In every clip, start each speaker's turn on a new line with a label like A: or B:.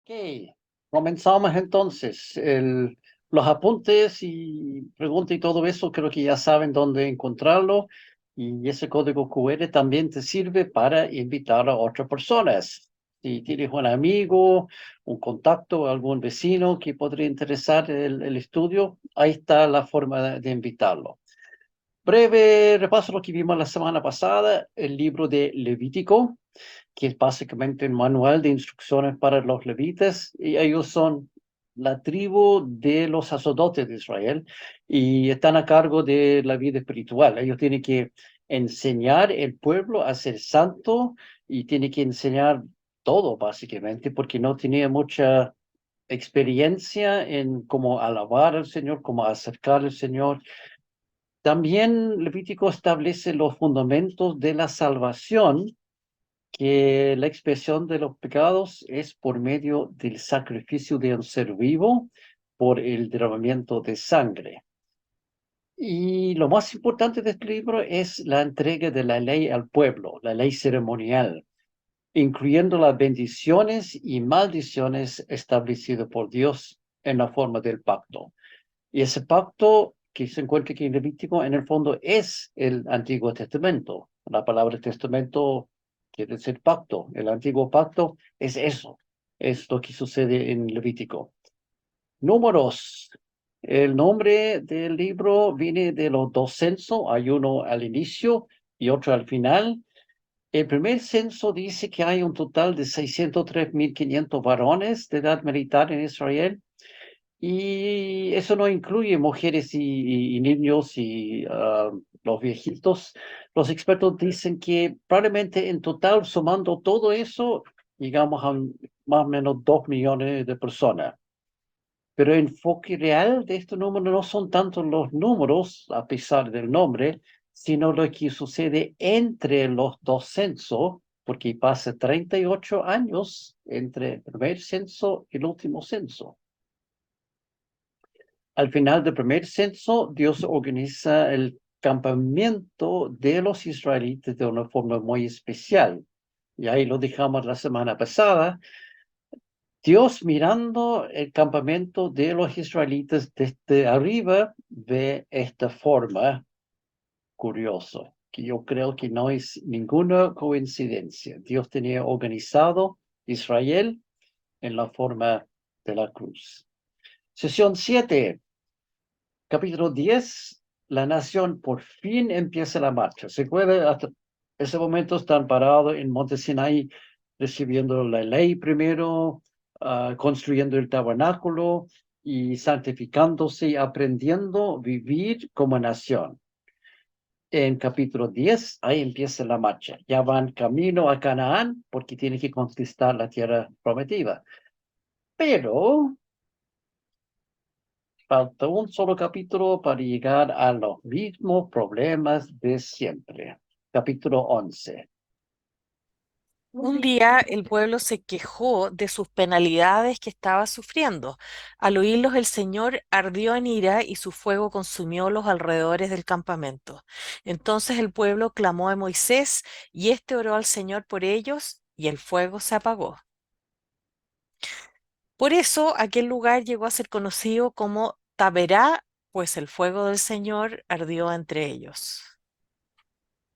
A: Ok, comenzamos entonces. Los apuntes y preguntas y todo eso, creo que ya saben dónde encontrarlo. Y ese código QR también te sirve para invitar a otras personas. Si tienes un amigo, un contacto, algún vecino que podría interesar el estudio, ahí está la forma de invitarlo. Breve repaso de lo que vimos la semana pasada, el libro de Levítico, que es básicamente un manual de instrucciones para los levitas, y ellos son la tribu de los sacerdotes de Israel y están a cargo de la vida espiritual. Ellos tienen que enseñar el pueblo a ser santo y tienen que enseñar todo, básicamente, porque no tenía mucha experiencia en cómo alabar al Señor, cómo acercar al Señor. También Levítico establece los fundamentos de la salvación, que la expiación de los pecados es por medio del sacrificio de un ser vivo, por el derramamiento de sangre. Y lo más importante de este libro es la entrega de la ley al pueblo, la ley ceremonial, incluyendo las bendiciones y maldiciones establecidas por Dios en la forma del pacto. Y ese pacto que se encuentra aquí en Levítico, en el fondo, es el Antiguo Testamento. La palabra testamento quiere decir pacto. El Antiguo Pacto es eso. Es lo que sucede en Levítico. Números. El nombre del libro viene de los dos censos. Hay uno al inicio y otro al final. El primer censo dice que hay un total de 603.500 varones de edad militar en Israel. Y eso no incluye mujeres y niños y los viejitos. Los expertos dicen que probablemente en total, sumando todo eso, llegamos a más o menos 2 millones de personas. Pero el enfoque real de este número no son tanto los números, a pesar del nombre, sino lo que sucede entre los dos censos, porque pasa 38 años entre el primer censo y el último censo. Al final del primer censo, Dios organiza el campamento de los israelitas de una forma muy especial. Y ahí lo dejamos la semana pasada. Dios, mirando el campamento de los israelitas desde arriba, ve esta forma curiosa, que yo creo que no es ninguna coincidencia. Dios tenía organizado Israel en la forma de la cruz. Sesión 7. Capítulo 10, la nación por fin empieza la marcha. ¿Se acuerda? Hasta ese momento están parados en Monte Sinaí recibiendo la ley primero, construyendo el tabernáculo y santificándose y aprendiendo a vivir como nación. En capítulo 10, ahí empieza la marcha. Ya van camino a Canaán porque tienen que conquistar la tierra prometida. Pero falta un solo capítulo para llegar a los mismos problemas de siempre. Capítulo 11.
B: Un día el pueblo se quejó de sus penalidades que estaba sufriendo. Al oírlos el Señor ardió en ira y su fuego consumió los alrededores del campamento. Entonces el pueblo clamó a Moisés y éste oró al Señor por ellos y el fuego se apagó. Por eso aquel lugar llegó a ser conocido como Taberá, pues el fuego del Señor ardió entre ellos.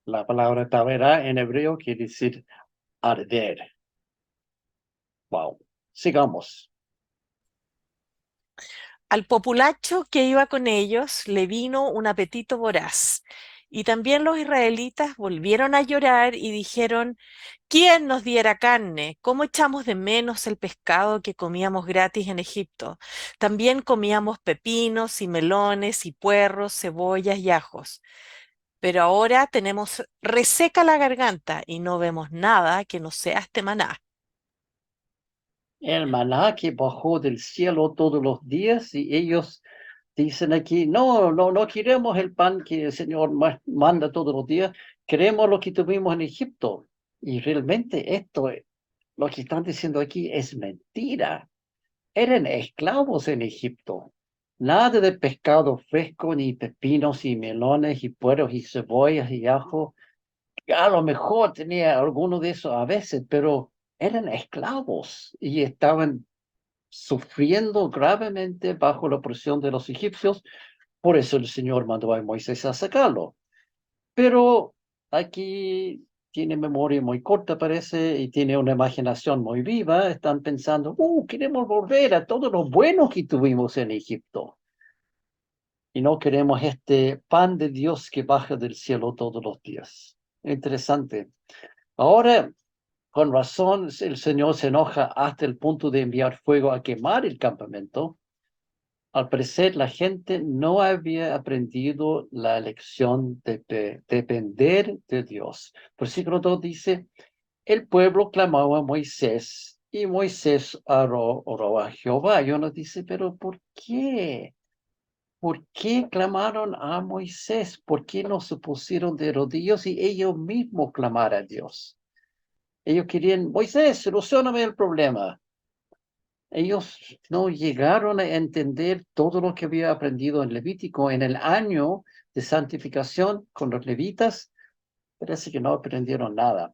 A: La palabra tavera en hebreo quiere decir arder. Wow. Sigamos.
B: Al populacho que iba con ellos le vino un apetito voraz. Y también los israelitas volvieron a llorar y dijeron, ¿quién nos diera carne? ¿Cómo echamos de menos el pescado que comíamos gratis en Egipto? También comíamos pepinos y melones y puerros, cebollas y ajos. Pero ahora tenemos reseca la garganta y no vemos nada que no sea este maná.
A: El maná que bajó del cielo todos los días y ellos dicen aquí, no, no, no queremos el pan que el Señor manda todos los días, queremos lo que tuvimos en Egipto. Y realmente esto, lo que están diciendo aquí es mentira. Eran esclavos en Egipto. Nada de pescado fresco, ni pepinos y melones y pueros y cebollas y ajo. A lo mejor tenía alguno de esos a veces, pero eran esclavos y estaban sufriendo gravemente bajo la presión de los egipcios. Por eso el Señor mandó a Moisés a sacarlo. Pero aquí tiene memoria muy corta, parece, y tiene una imaginación muy viva. Están pensando, queremos volver a todo lo bueno que tuvimos en Egipto. Y no queremos este pan de Dios que baja del cielo todos los días. Interesante. Ahora, con razón, el Señor se enoja hasta el punto de enviar fuego a quemar el campamento. Al parecer, la gente no había aprendido la lección de depender de Dios. Versículo 2 dice, el pueblo clamaba a Moisés y Moisés oró a Jehová. Y uno dice, pero ¿por qué? ¿Por qué clamaron a Moisés? ¿Por qué no se pusieron de rodillas y ellos mismos clamar a Dios? Ellos querían, Moisés, solucioname el problema. Ellos no llegaron a entender todo lo que había aprendido en Levítico en el año de santificación con los levitas. Parece que no aprendieron nada.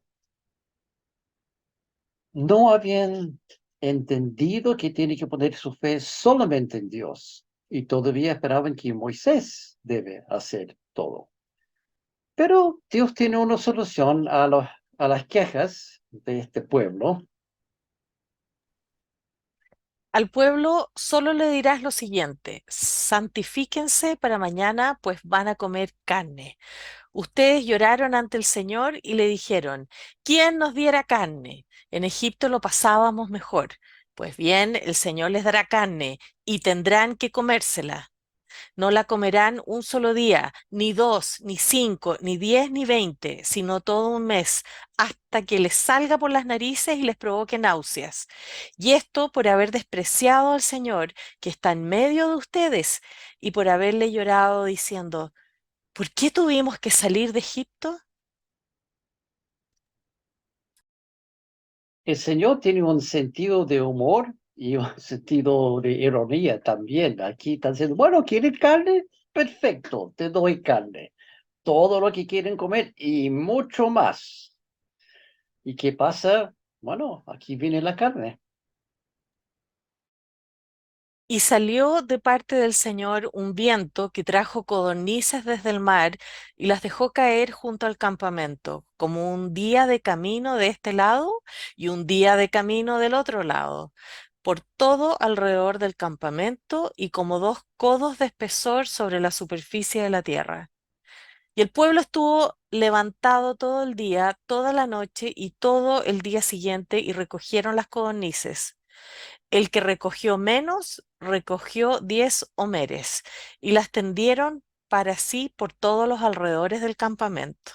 A: No habían entendido que tiene que poner su fe solamente en Dios y todavía esperaban que Moisés debe hacer todo. Pero Dios tiene una solución a las quejas de este pueblo.
B: Al pueblo solo le dirás lo siguiente: santifíquense para mañana, pues van a comer carne. Ustedes lloraron ante el Señor y le dijeron: ¿quién nos diera carne? En Egipto lo pasábamos mejor. Pues bien, el Señor les dará carne y tendrán que comérsela. No la comerán un solo día, ni dos, ni cinco, ni 10, ni 20, sino todo un mes, hasta que les salga por las narices y les provoque náuseas. Y esto por haber despreciado al Señor que está en medio de ustedes y por haberle llorado diciendo: ¿por qué tuvimos que salir de Egipto?
A: El Señor tiene un sentido de humor y un sentido de ironía también. Aquí están diciendo, bueno, ¿quieren carne? Perfecto, te doy carne. Todo lo que quieren comer y mucho más. ¿Y qué pasa? Bueno, aquí viene la carne.
B: Y salió de parte del Señor un viento que trajo codornices desde el mar y las dejó caer junto al campamento, como un día de camino de este lado y un día de camino del otro lado, por todo alrededor del campamento y como 2 codos de espesor sobre la superficie de la tierra. Y el pueblo estuvo levantado todo el día, toda la noche y todo el día siguiente y recogieron las codornices. El que recogió menos, recogió 10 homeres y las tendieron para sí por todos los alrededores del campamento.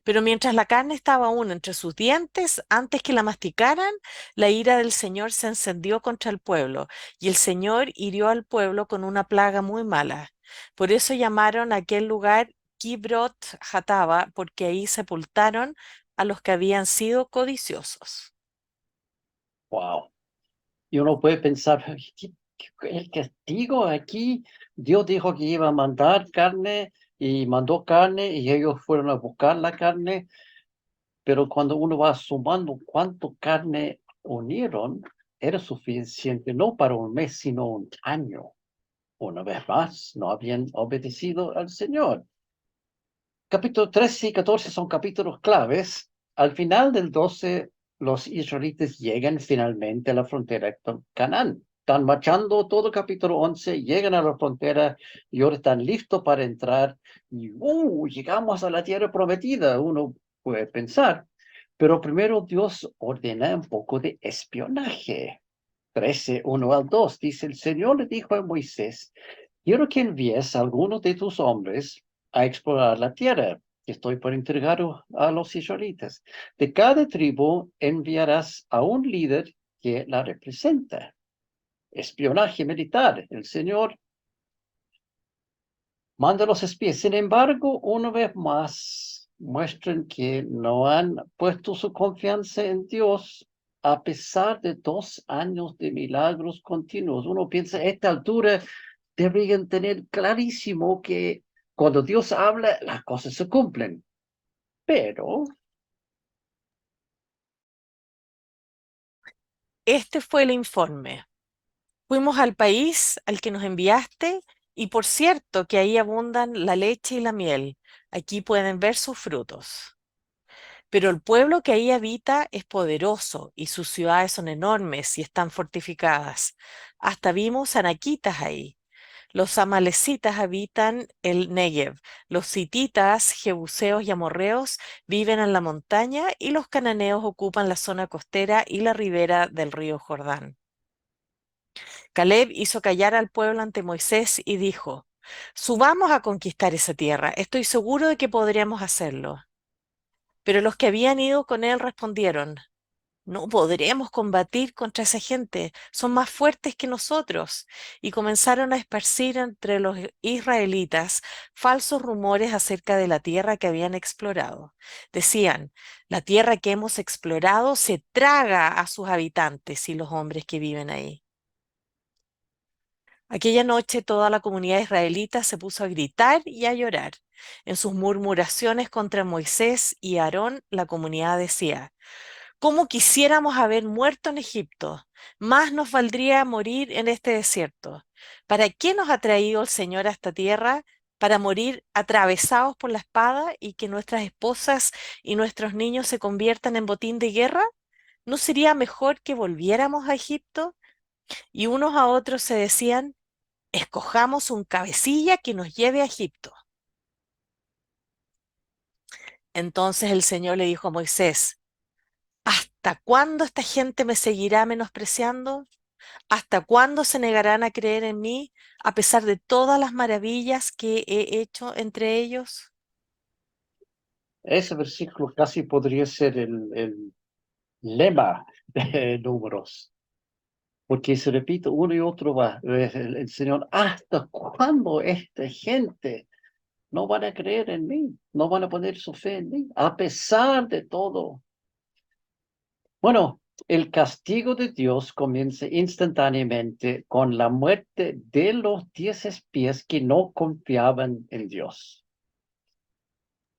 B: Pero mientras la carne estaba aún entre sus dientes, antes que la masticaran, la ira del Señor se encendió contra el pueblo, y el Señor hirió al pueblo con una plaga muy mala. Por eso llamaron a aquel lugar Kibrot Hatava, porque ahí sepultaron a los que habían sido codiciosos.
A: Wow. Y uno puede pensar, el castigo aquí, Dios dijo que iba a mandar carne y mandó carne y ellos fueron a buscar la carne, pero cuando uno va sumando cuánto carne unieron, era suficiente no para un mes, sino un año. Una vez más, no habían obedecido al Señor. Capítulo 13 y 14 son capítulos claves. Al final del 12, los israelitas llegan finalmente a la frontera con Canaán. Están marchando todo el capítulo 11, llegan a la frontera y ahora están listos para entrar. Y llegamos a la tierra prometida, uno puede pensar. Pero primero Dios ordena un poco de espionaje. 13, 1 al 2, dice: el Señor le dijo a Moisés, quiero que envíes a algunos de tus hombres a explorar la tierra que estoy por entregar a los israelitas. De cada tribu enviarás a un líder que la representa. Espionaje militar. El Señor manda a los espías. Sin embargo, una vez más, muestran que no han puesto su confianza en Dios a pesar de 2 años de milagros continuos. Uno piensa, a esta altura deberían tener clarísimo que cuando Dios habla, las cosas se cumplen. Pero,
B: Este fue el informe. Fuimos al país al que nos enviaste, y por cierto que ahí abundan la leche y la miel. Aquí pueden ver sus frutos. Pero el pueblo que ahí habita es poderoso y sus ciudades son enormes y están fortificadas. Hasta vimos anaquitas ahí. Los amalecitas habitan el Negev, los hititas, jebuseos y amorreos viven en la montaña, y los cananeos ocupan la zona costera y la ribera del río Jordán. Caleb hizo callar al pueblo ante Moisés y dijo: Subamos a conquistar esa tierra, estoy seguro de que podríamos hacerlo. Pero los que habían ido con él respondieron: No podremos combatir contra esa gente, son más fuertes que nosotros. Y comenzaron a esparcir entre los israelitas falsos rumores acerca de la tierra que habían explorado. Decían: La tierra que hemos explorado se traga a sus habitantes y los hombres que viven ahí. Aquella noche toda la comunidad israelita se puso a gritar y a llorar. En sus murmuraciones contra Moisés y Aarón, la comunidad decía: ¿Cómo quisiéramos haber muerto en Egipto? Más nos valdría morir en este desierto. ¿Para qué nos ha traído el Señor a esta tierra? ¿Para morir atravesados por la espada y que nuestras esposas y nuestros niños se conviertan en botín de guerra? ¿No sería mejor que volviéramos a Egipto? Y unos a otros se decían: Escojamos un cabecilla que nos lleve a Egipto. Entonces el Señor le dijo a Moisés: ¿Hasta cuándo esta gente me seguirá menospreciando? ¿Hasta cuándo se negarán a creer en mí a pesar de todas las maravillas que he hecho entre ellos?
A: Ese versículo casi podría ser el lema de Números, porque se repite uno y otro va, el Señor: ¿hasta cuándo esta gente no van a creer en mí? No van a poner su fe en mí, a pesar de todo. Bueno, el castigo de Dios comienza instantáneamente con la muerte de los 10 espías que no confiaban en Dios.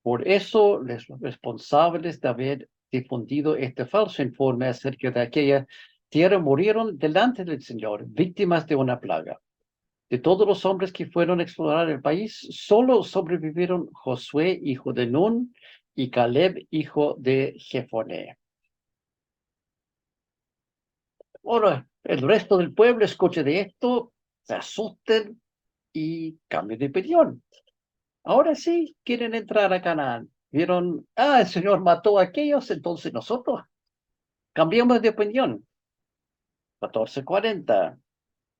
A: Por eso, los responsables de haber difundido este falso informe acerca de aquella tierra murieron delante del Señor, víctimas de una plaga. De todos los hombres que fueron a explorar el país, solo sobrevivieron Josué, hijo de Nun, y Caleb, hijo de Jefoné. Bueno, el resto del pueblo escucha de esto, se asusten y cambian de opinión. Ahora sí quieren entrar a Canaán. Vieron: el Señor mató a aquellos, entonces nosotros cambiamos de opinión. 14:40.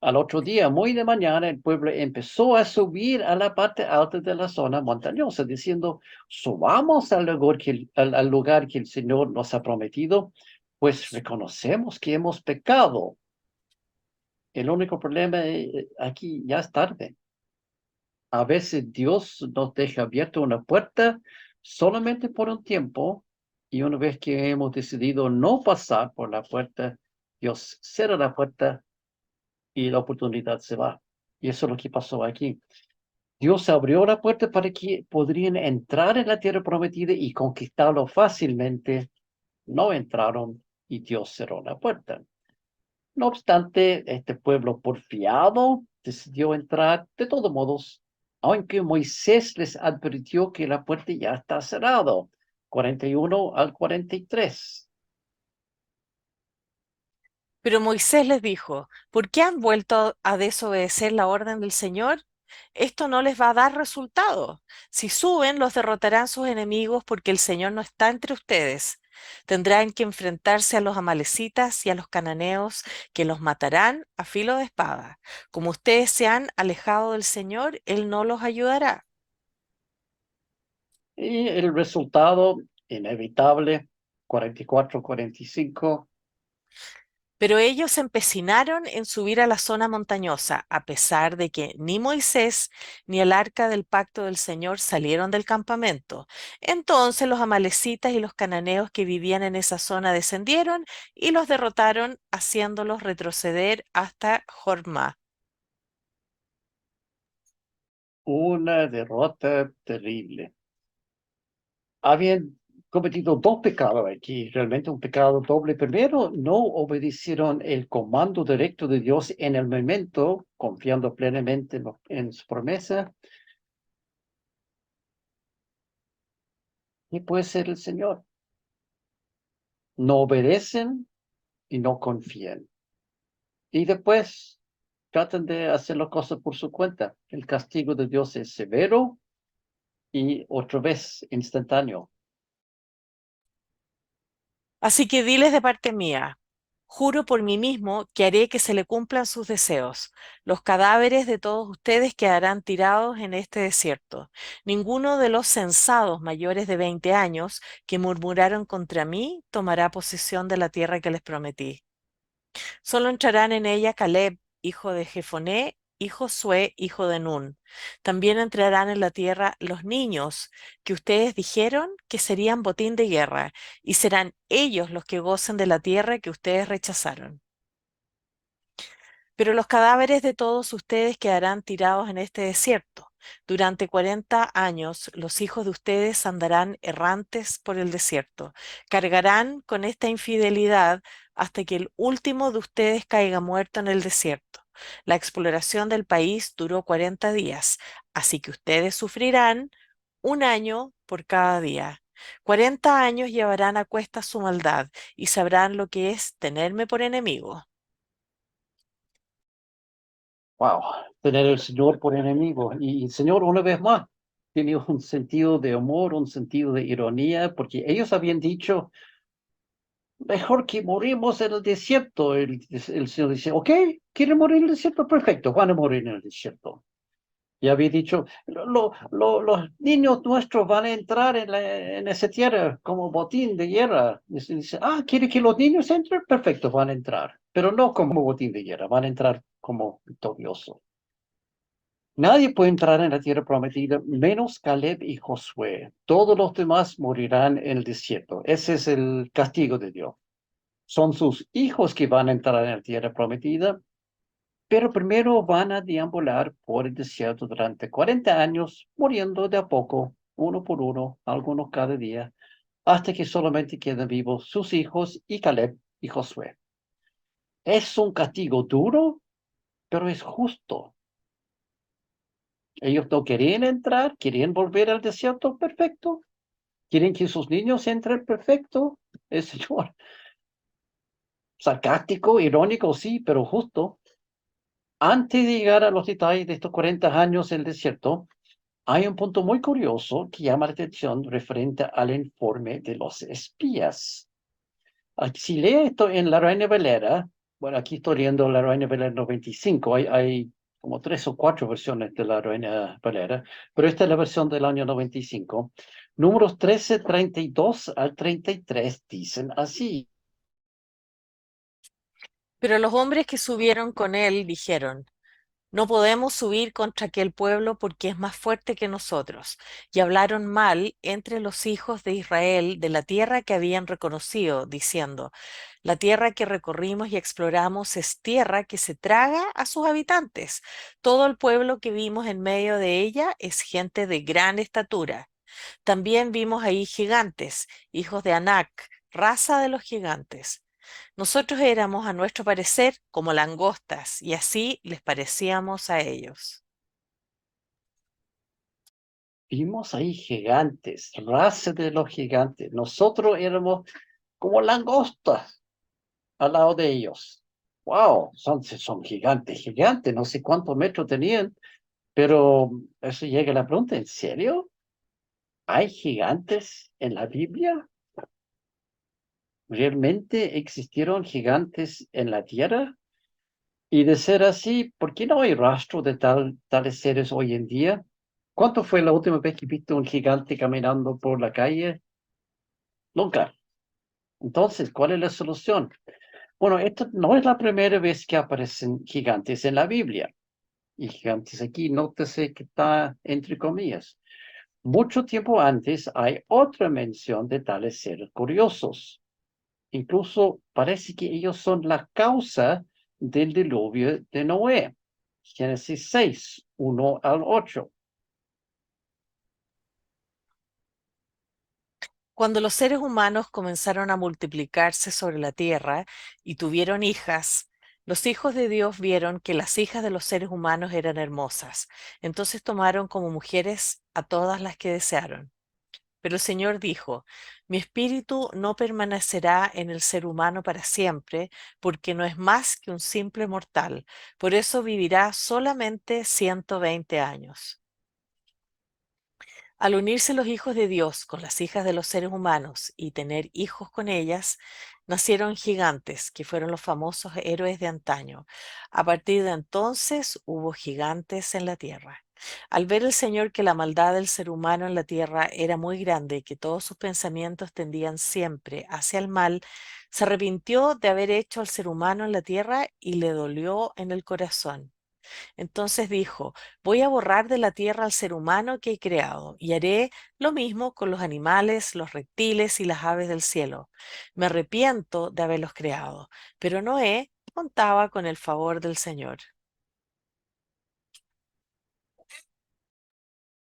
A: Al otro día, muy de mañana, el pueblo empezó a subir a la parte alta de la zona montañosa, diciendo: Subamos al lugar que el Señor nos ha prometido, pues reconocemos que hemos pecado. El único problema aquí ya es tarde. A veces Dios nos deja abierta una puerta solamente por un tiempo, y una vez que hemos decidido no pasar por la puerta, Dios cierra la puerta y la oportunidad se va. Y eso es lo que pasó aquí. Dios abrió la puerta para que podrían entrar en la tierra prometida y conquistarlo fácilmente. No entraron y Dios cerró la puerta. No obstante, este pueblo porfiado decidió entrar de todos modos, aunque Moisés les advirtió que la puerta ya está cerrada. 41 al 43.
B: Pero Moisés les dijo: ¿Por qué han vuelto a desobedecer la orden del Señor? Esto no les va a dar resultado. Si suben, los derrotarán sus enemigos, porque el Señor no está entre ustedes. Tendrán que enfrentarse a los amalecitas y a los cananeos, que los matarán a filo de espada. Como ustedes se han alejado del Señor, Él no los ayudará.
A: Y el resultado inevitable: 44-45.
B: Pero ellos se empecinaron en subir a la zona montañosa, a pesar de que ni Moisés ni el arca del pacto del Señor salieron del campamento. Entonces los amalecitas y los cananeos que vivían en esa zona descendieron y los derrotaron, haciéndolos retroceder hasta Jorma.
A: Una derrota terrible. Habían cometido dos pecados aquí, realmente un pecado doble. Primero, no obedecieron el comando directo de Dios en el momento, confiando plenamente en su promesa. Y puede ser el Señor. No obedecen y no confían. Y después tratan de hacer las cosas por su cuenta. El castigo de Dios es severo y otra vez instantáneo.
B: Así que diles de parte mía, juro por mí mismo que haré que se le cumplan sus deseos. Los cadáveres de todos ustedes quedarán tirados en este desierto. Ninguno de los censados mayores de 20 años que murmuraron contra mí tomará posesión de la tierra que les prometí. Solo entrarán en ella Caleb, hijo de Jefoné, y Josué, hijo de Nun. También entrarán en la tierra los niños que ustedes dijeron que serían botín de guerra, y serán ellos los que gocen de la tierra que ustedes rechazaron. Pero los cadáveres de todos ustedes quedarán tirados en este desierto. Durante 40 años los hijos de ustedes andarán errantes por el desierto. Cargarán con esta infidelidad hasta que el último de ustedes caiga muerto en el desierto. La exploración del país duró 40 días, así que ustedes sufrirán un año por cada día. 40 años llevarán a cuesta su maldad y sabrán lo que es tenerme por enemigo.
A: Wow, tener el Señor por enemigo. Y el Señor, una vez más, tiene un sentido de humor, un sentido de ironía, porque ellos habían dicho, mejor que morimos en el desierto. El Señor dice, ok, ¿quieren morir en el desierto? Perfecto, van a morir en el desierto. Y había dicho, los niños nuestros van a entrar en esa tierra como botín de guerra. Y se dice, ¿quiere que los niños entren? Perfecto, van a entrar, pero no como botín de guerra, van a entrar como victoriosos. Nadie puede entrar en la tierra prometida, menos Caleb y Josué. Todos los demás morirán en el desierto. Ese es el castigo de Dios. Son sus hijos que van a entrar en la tierra prometida, pero primero van a deambular por el desierto durante 40 años, muriendo de a poco, uno por uno, algunos cada día, hasta que solamente quedan vivos sus hijos y Caleb y Josué. Es un castigo duro, pero es justo. Ellos no querían entrar, querían volver al desierto, perfecto. Quieren que sus niños entren, perfecto. El Señor, sarcástico, irónico, sí, pero justo. Antes de llegar a los detalles de estos 40 años en el desierto, hay un punto muy curioso que llama la atención referente al informe de los espías. Si lee esto en la Reina Valera, bueno, aquí estoy leyendo la Reina Valera 95, hay como 3 o 4 versiones de la Reina Valera, pero esta es la versión del año 95. Números 13, 32 al 33 dicen así.
B: Pero los hombres que subieron con él dijeron, no podemos subir contra aquel pueblo porque es más fuerte que nosotros. Y hablaron mal entre los hijos de Israel de la tierra que habían reconocido, diciendo, la tierra que recorrimos y exploramos es tierra que se traga a sus habitantes. Todo el pueblo que vimos en medio de ella es gente de gran estatura. También vimos ahí gigantes, hijos de Anac, raza de los gigantes. Nosotros éramos, a nuestro parecer, como langostas, y así les parecíamos a ellos.
A: Vimos ahí gigantes, raza de los gigantes. Nosotros éramos como langostas al lado de ellos. Wow, son gigantes, gigantes, no sé cuántos metros tenían, pero eso llega a la pregunta, ¿en serio? ¿Hay gigantes en la Biblia? ¿Realmente existieron gigantes en la tierra? Y de ser así, ¿por qué no hay rastro de tales seres hoy en día? ¿Cuánto fue la última vez que viste un gigante caminando por la calle? Nunca. Entonces, ¿cuál es la solución? Bueno, esto no es la primera vez que aparecen gigantes en la Biblia. Y gigantes aquí, nótese que está entre comillas. Mucho tiempo antes hay otra mención de tales seres curiosos. Incluso parece que ellos son la causa del diluvio de Noé. Génesis 6, 1 al 8.
B: Cuando los seres humanos comenzaron a multiplicarse sobre la tierra y tuvieron hijas, los hijos de Dios vieron que las hijas de los seres humanos eran hermosas. Entonces tomaron como mujeres a todas las que desearon. Pero el Señor dijo, mi espíritu no permanecerá en el ser humano para siempre, porque no es más que un simple mortal. Por eso vivirá solamente 120 años. Al unirse los hijos de Dios con las hijas de los seres humanos y tener hijos con ellas, nacieron gigantes, que fueron los famosos héroes de antaño. A partir de entonces hubo gigantes en la tierra. Al ver el Señor que la maldad del ser humano en la tierra era muy grande y que todos sus pensamientos tendían siempre hacia el mal, se arrepintió de haber hecho al ser humano en la tierra y le dolió en el corazón. Entonces dijo, voy a borrar de la tierra al ser humano que he creado y haré lo mismo con los animales, los reptiles y las aves del cielo. Me arrepiento de haberlos creado, pero Noé contaba con el favor del Señor.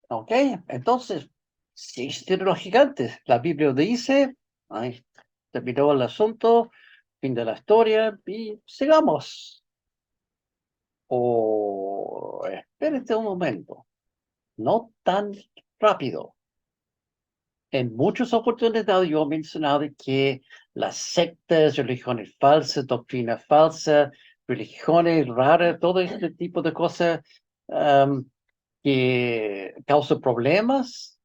A: Ok, entonces, sí existen los gigantes. La Biblia dice, ahí terminó el asunto, fin de la historia, y sigamos. O espérate un momento, no tan rápido. En muchas oportunidades yo he mencionado que las sectas, religiones falsas, doctrina falsa, religiones raras, todo este tipo de cosas que causan problemas,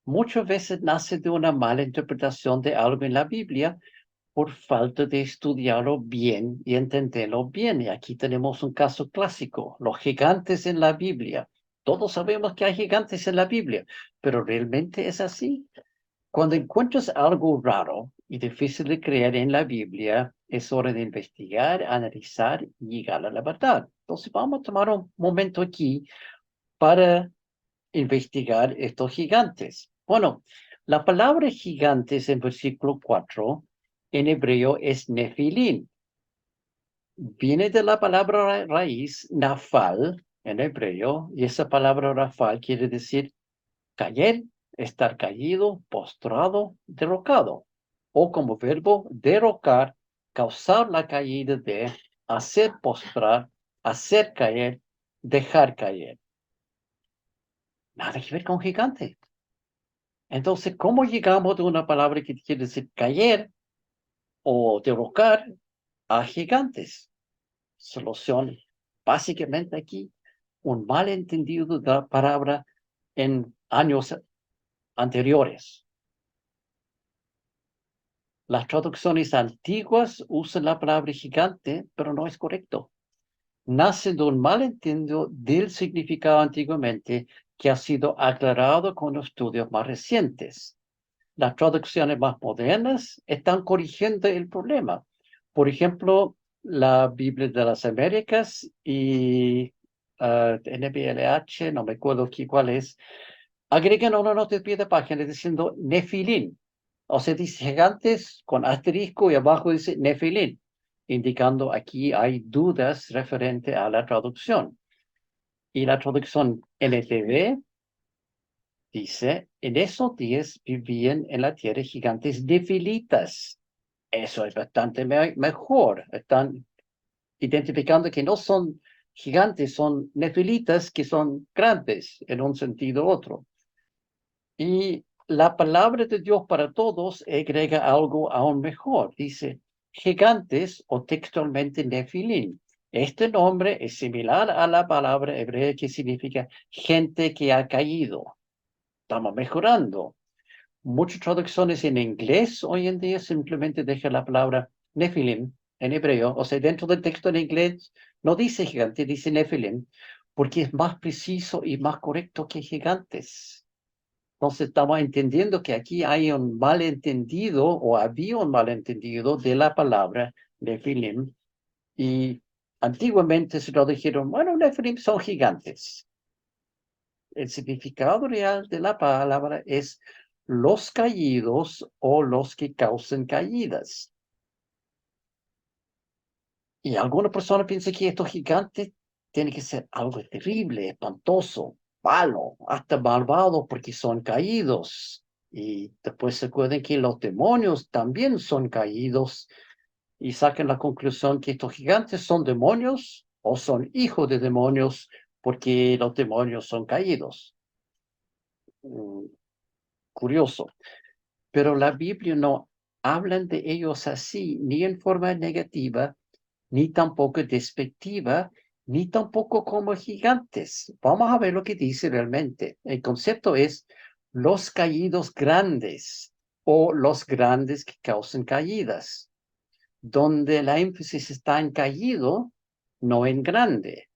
A: muchas veces nace de una mala interpretación de algo en la Biblia por falta de estudiarlo bien y entenderlo bien. Y aquí tenemos un caso clásico, los gigantes en la Biblia. Todos sabemos que hay gigantes en la Biblia, pero ¿realmente es así? Cuando encuentras algo raro y difícil de creer en la Biblia, es hora de investigar, analizar y llegar a la verdad. Entonces vamos a tomar un momento aquí para investigar estos gigantes. Bueno, la palabra gigantes en versículo 4 en hebreo es nefilim. Viene de la palabra raíz nafal en hebreo, y esa palabra nafal quiere decir caer, estar caído, postrado, derrocado, o como verbo derrocar, causar la caída de, hacer postrar, hacer caer, dejar caer. Nada que ver con gigante. Entonces, ¿cómo llegamos de una palabra que quiere decir caer o derrocar a gigantes? Solución, básicamente aquí, un malentendido de la palabra en años anteriores. Las traducciones antiguas usan la palabra gigante, pero no es correcto. Nace de un malentendido del significado antiguamente que ha sido aclarado con los estudios más recientes. Las traducciones más modernas están corrigiendo el problema. Por ejemplo, la Biblia de las Américas y NBLH, no me acuerdo cuál es, agregan una nota de pie de página diciendo Nefilín. O sea, dice gigantes con asterisco y abajo dice Nefilín, indicando aquí hay dudas referente a la traducción. Y la traducción NTV dice, en esos días vivían en la tierra gigantes nefilitas. Eso es bastante mejor. Están identificando que no son gigantes, son nefilitas que son grandes en un sentido u otro. Y la palabra de Dios para todos agrega algo aún mejor. Dice, gigantes o textualmente nefilim. Este nombre es similar a la palabra hebrea que significa gente que ha caído. Estamos mejorando. Muchas traducciones en inglés hoy en día simplemente dejan la palabra nefilim en hebreo. O sea, dentro del texto en inglés no dice gigante, dice nefilim, porque es más preciso y más correcto que gigantes. Entonces estamos entendiendo que aquí hay un malentendido o había un malentendido de la palabra nefilim. Y antiguamente se lo dijeron, bueno, nefilim son gigantes. El significado real de la palabra es los caídos o los que causan caídas. Y alguna persona piensa que estos gigantes tienen que ser algo terrible, espantoso, malo, hasta malvado porque son caídos. Y después se acuerdan que los demonios también son caídos y sacan la conclusión que estos gigantes son demonios o son hijos de demonios porque los demonios son caídos. Curioso. Pero la Biblia no habla de ellos así, ni en forma negativa, ni tampoco despectiva, ni tampoco como gigantes. Vamos a ver lo que dice realmente. El concepto es los caídos grandes o los grandes que causan caídas, donde la énfasis está en caído, no en grande.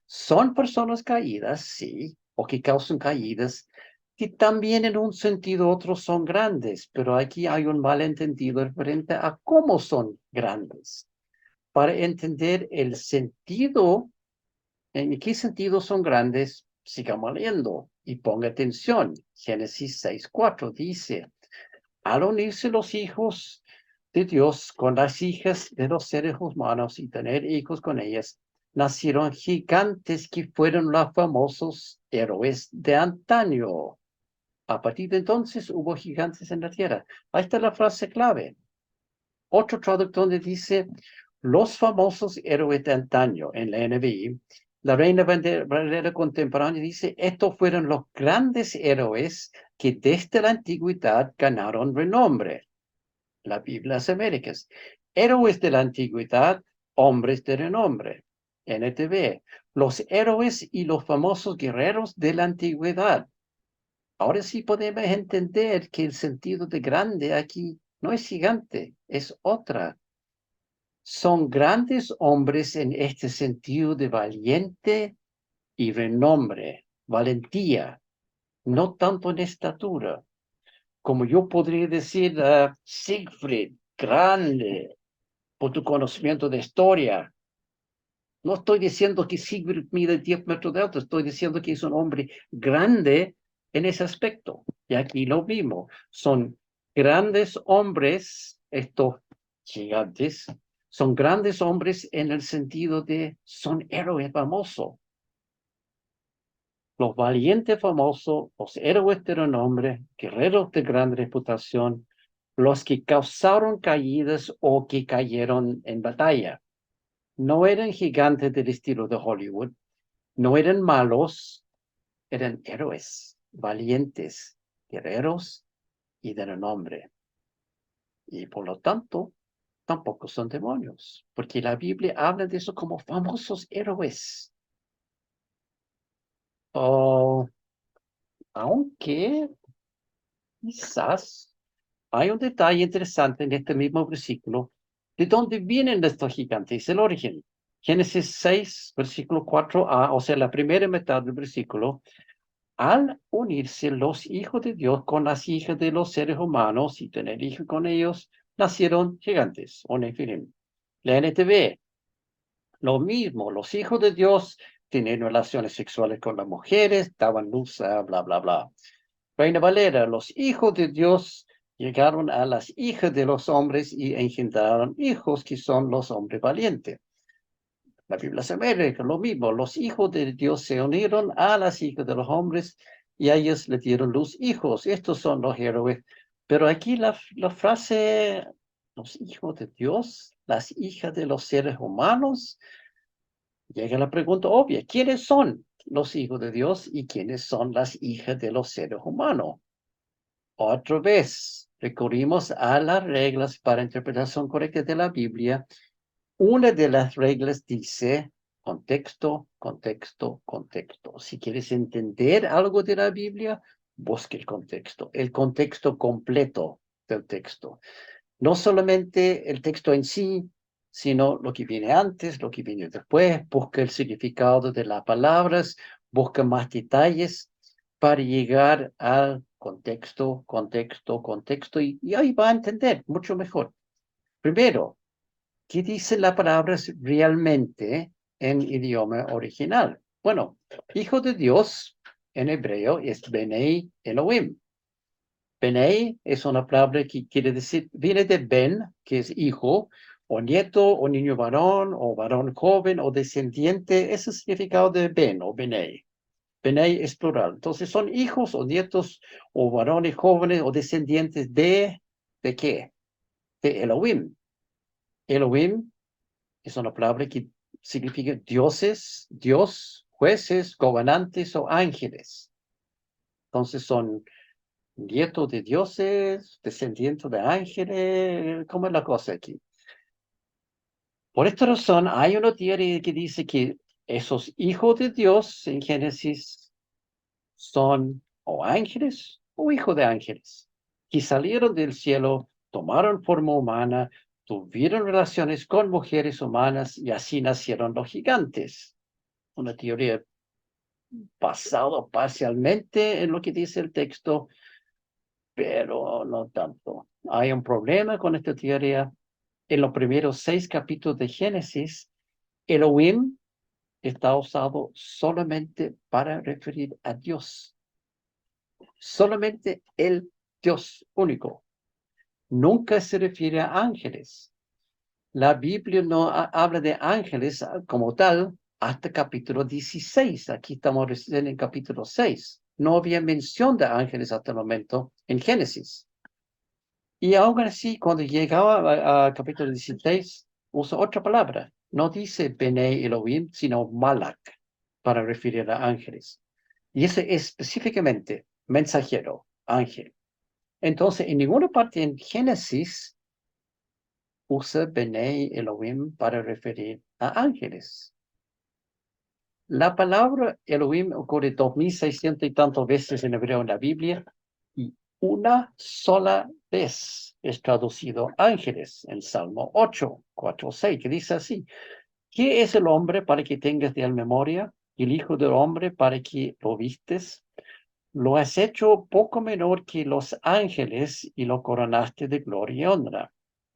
A: Son personas caídas, sí, o que causan caídas, que también en un sentido otros son grandes, pero aquí hay un malentendido referente a cómo son grandes. Para entender el sentido, en qué sentido son grandes, sigamos leyendo y ponga atención. Génesis 6:4 dice, al unirse los hijos de Dios con las hijas de los seres humanos y tener hijos con ellas, nacieron gigantes que fueron los famosos héroes de antaño. A partir de entonces hubo gigantes en la tierra. Ahí está la frase clave. Otro traductor dice, los famosos héroes de antaño en la NBI. La Reina Valera contemporánea dice, estos fueron los grandes héroes que desde la antigüedad ganaron renombre. La Biblia de las Américas. Héroes de la antigüedad, hombres de renombre. NTV. Los héroes y los famosos guerreros de la antigüedad. Ahora sí podemos entender que el sentido de grande aquí no es gigante, es otra. Son grandes hombres en este sentido de valiente y renombre, valentía, no tanto en estatura. Como yo podría decir, Siegfried, grande, por tu conocimiento de historia. No estoy diciendo que Siegfried mide 10 metros de alto, estoy diciendo que es un hombre grande en ese aspecto. Y aquí lo mismo, son grandes hombres, estos gigantes, son grandes hombres en el sentido de son héroes famosos. Los valientes famosos, los héroes de renombre, guerreros de gran reputación, los que causaron caídas o que cayeron en batalla. No eran gigantes del estilo de Hollywood, no eran malos, eran héroes, valientes, guerreros y de renombre. Y por lo tanto, tampoco son demonios, porque la Biblia habla de eso como famosos héroes. Oh, aunque quizás hay un detalle interesante en este mismo versículo. ¿De dónde vienen estos gigantes? El origen. Génesis 6, versículo 4a, o sea, la primera mitad del versículo. Al unirse los hijos de Dios con las hijas de los seres humanos y tener hijos con ellos, nacieron gigantes, o Nefilim. La NTV, lo mismo, los hijos de Dios tenían relaciones sexuales con las mujeres, daban luz a bla, bla, bla. Reina Valera, los hijos de Dios llegaron a las hijas de los hombres y engendraron hijos que son los hombres valientes. La Biblia se América, lo mismo, los hijos de Dios se unieron a las hijas de los hombres y a ellos le dieron luz hijos. Estos son los héroes. Pero aquí la frase, los hijos de Dios, las hijas de los seres humanos, llega la pregunta obvia, ¿quiénes son los hijos de Dios y quiénes son las hijas de los seres humanos? Otra vez, recurrimos a las reglas para interpretación correcta de la Biblia. Una de las reglas dice contexto, contexto, contexto. Si quieres entender algo de la Biblia, busque el contexto completo del texto. No solamente el texto en sí, sino lo que viene antes, lo que viene después. Busca el significado de las palabras, busca más detalles para llegar al contexto, contexto, contexto, y ahí va a entender mucho mejor. Primero, ¿qué dice la palabra realmente en idioma original? Bueno, hijo de Dios en hebreo es Benei Elohim. Benei es una palabra que quiere decir, viene de Ben, que es hijo, o nieto, o niño varón, o varón joven, o descendiente. Ese es el significado de Ben o Benei. Benei es plural. Entonces son hijos o nietos o varones jóvenes o descendientes ¿de qué? De Elohim. Elohim es una palabra que significa dioses, Dios, jueces, gobernantes o ángeles. Entonces son nietos de dioses, descendientes de ángeles. ¿Cómo es la cosa aquí? Por esta razón, hay una teoría que dice que esos hijos de Dios en Génesis son o ángeles o hijos de ángeles, que salieron del cielo, tomaron forma humana, tuvieron relaciones con mujeres humanas y así nacieron los gigantes. Una teoría basada parcialmente en lo que dice el texto, pero no tanto. Hay un problema con esta teoría. En los primeros 6 capítulos de Génesis, Elohim está usado solamente para referir a Dios. Solamente el Dios único. Nunca se refiere a ángeles. La Biblia no habla de ángeles como tal hasta capítulo 16. Aquí estamos recién en capítulo 6. No había mención de ángeles hasta el momento en Génesis. Y aún así, cuando llegaba a capítulo 16, usa otra palabra. No dice Benei Elohim, sino Malak, para referir a ángeles. Y ese es específicamente mensajero, ángel. Entonces, en ninguna parte en Génesis usa Benei Elohim para referir a ángeles. La palabra Elohim ocurre 2600 y tantas veces en hebreo en la Biblia y una sola vez es traducido ángeles en Salmo 8, 4, 6, que dice así: ¿Qué es el hombre para que tengas de él memoria? ¿Y el hijo del hombre para que lo vistes? Lo has hecho poco menor que los ángeles y lo coronaste de gloria y honra.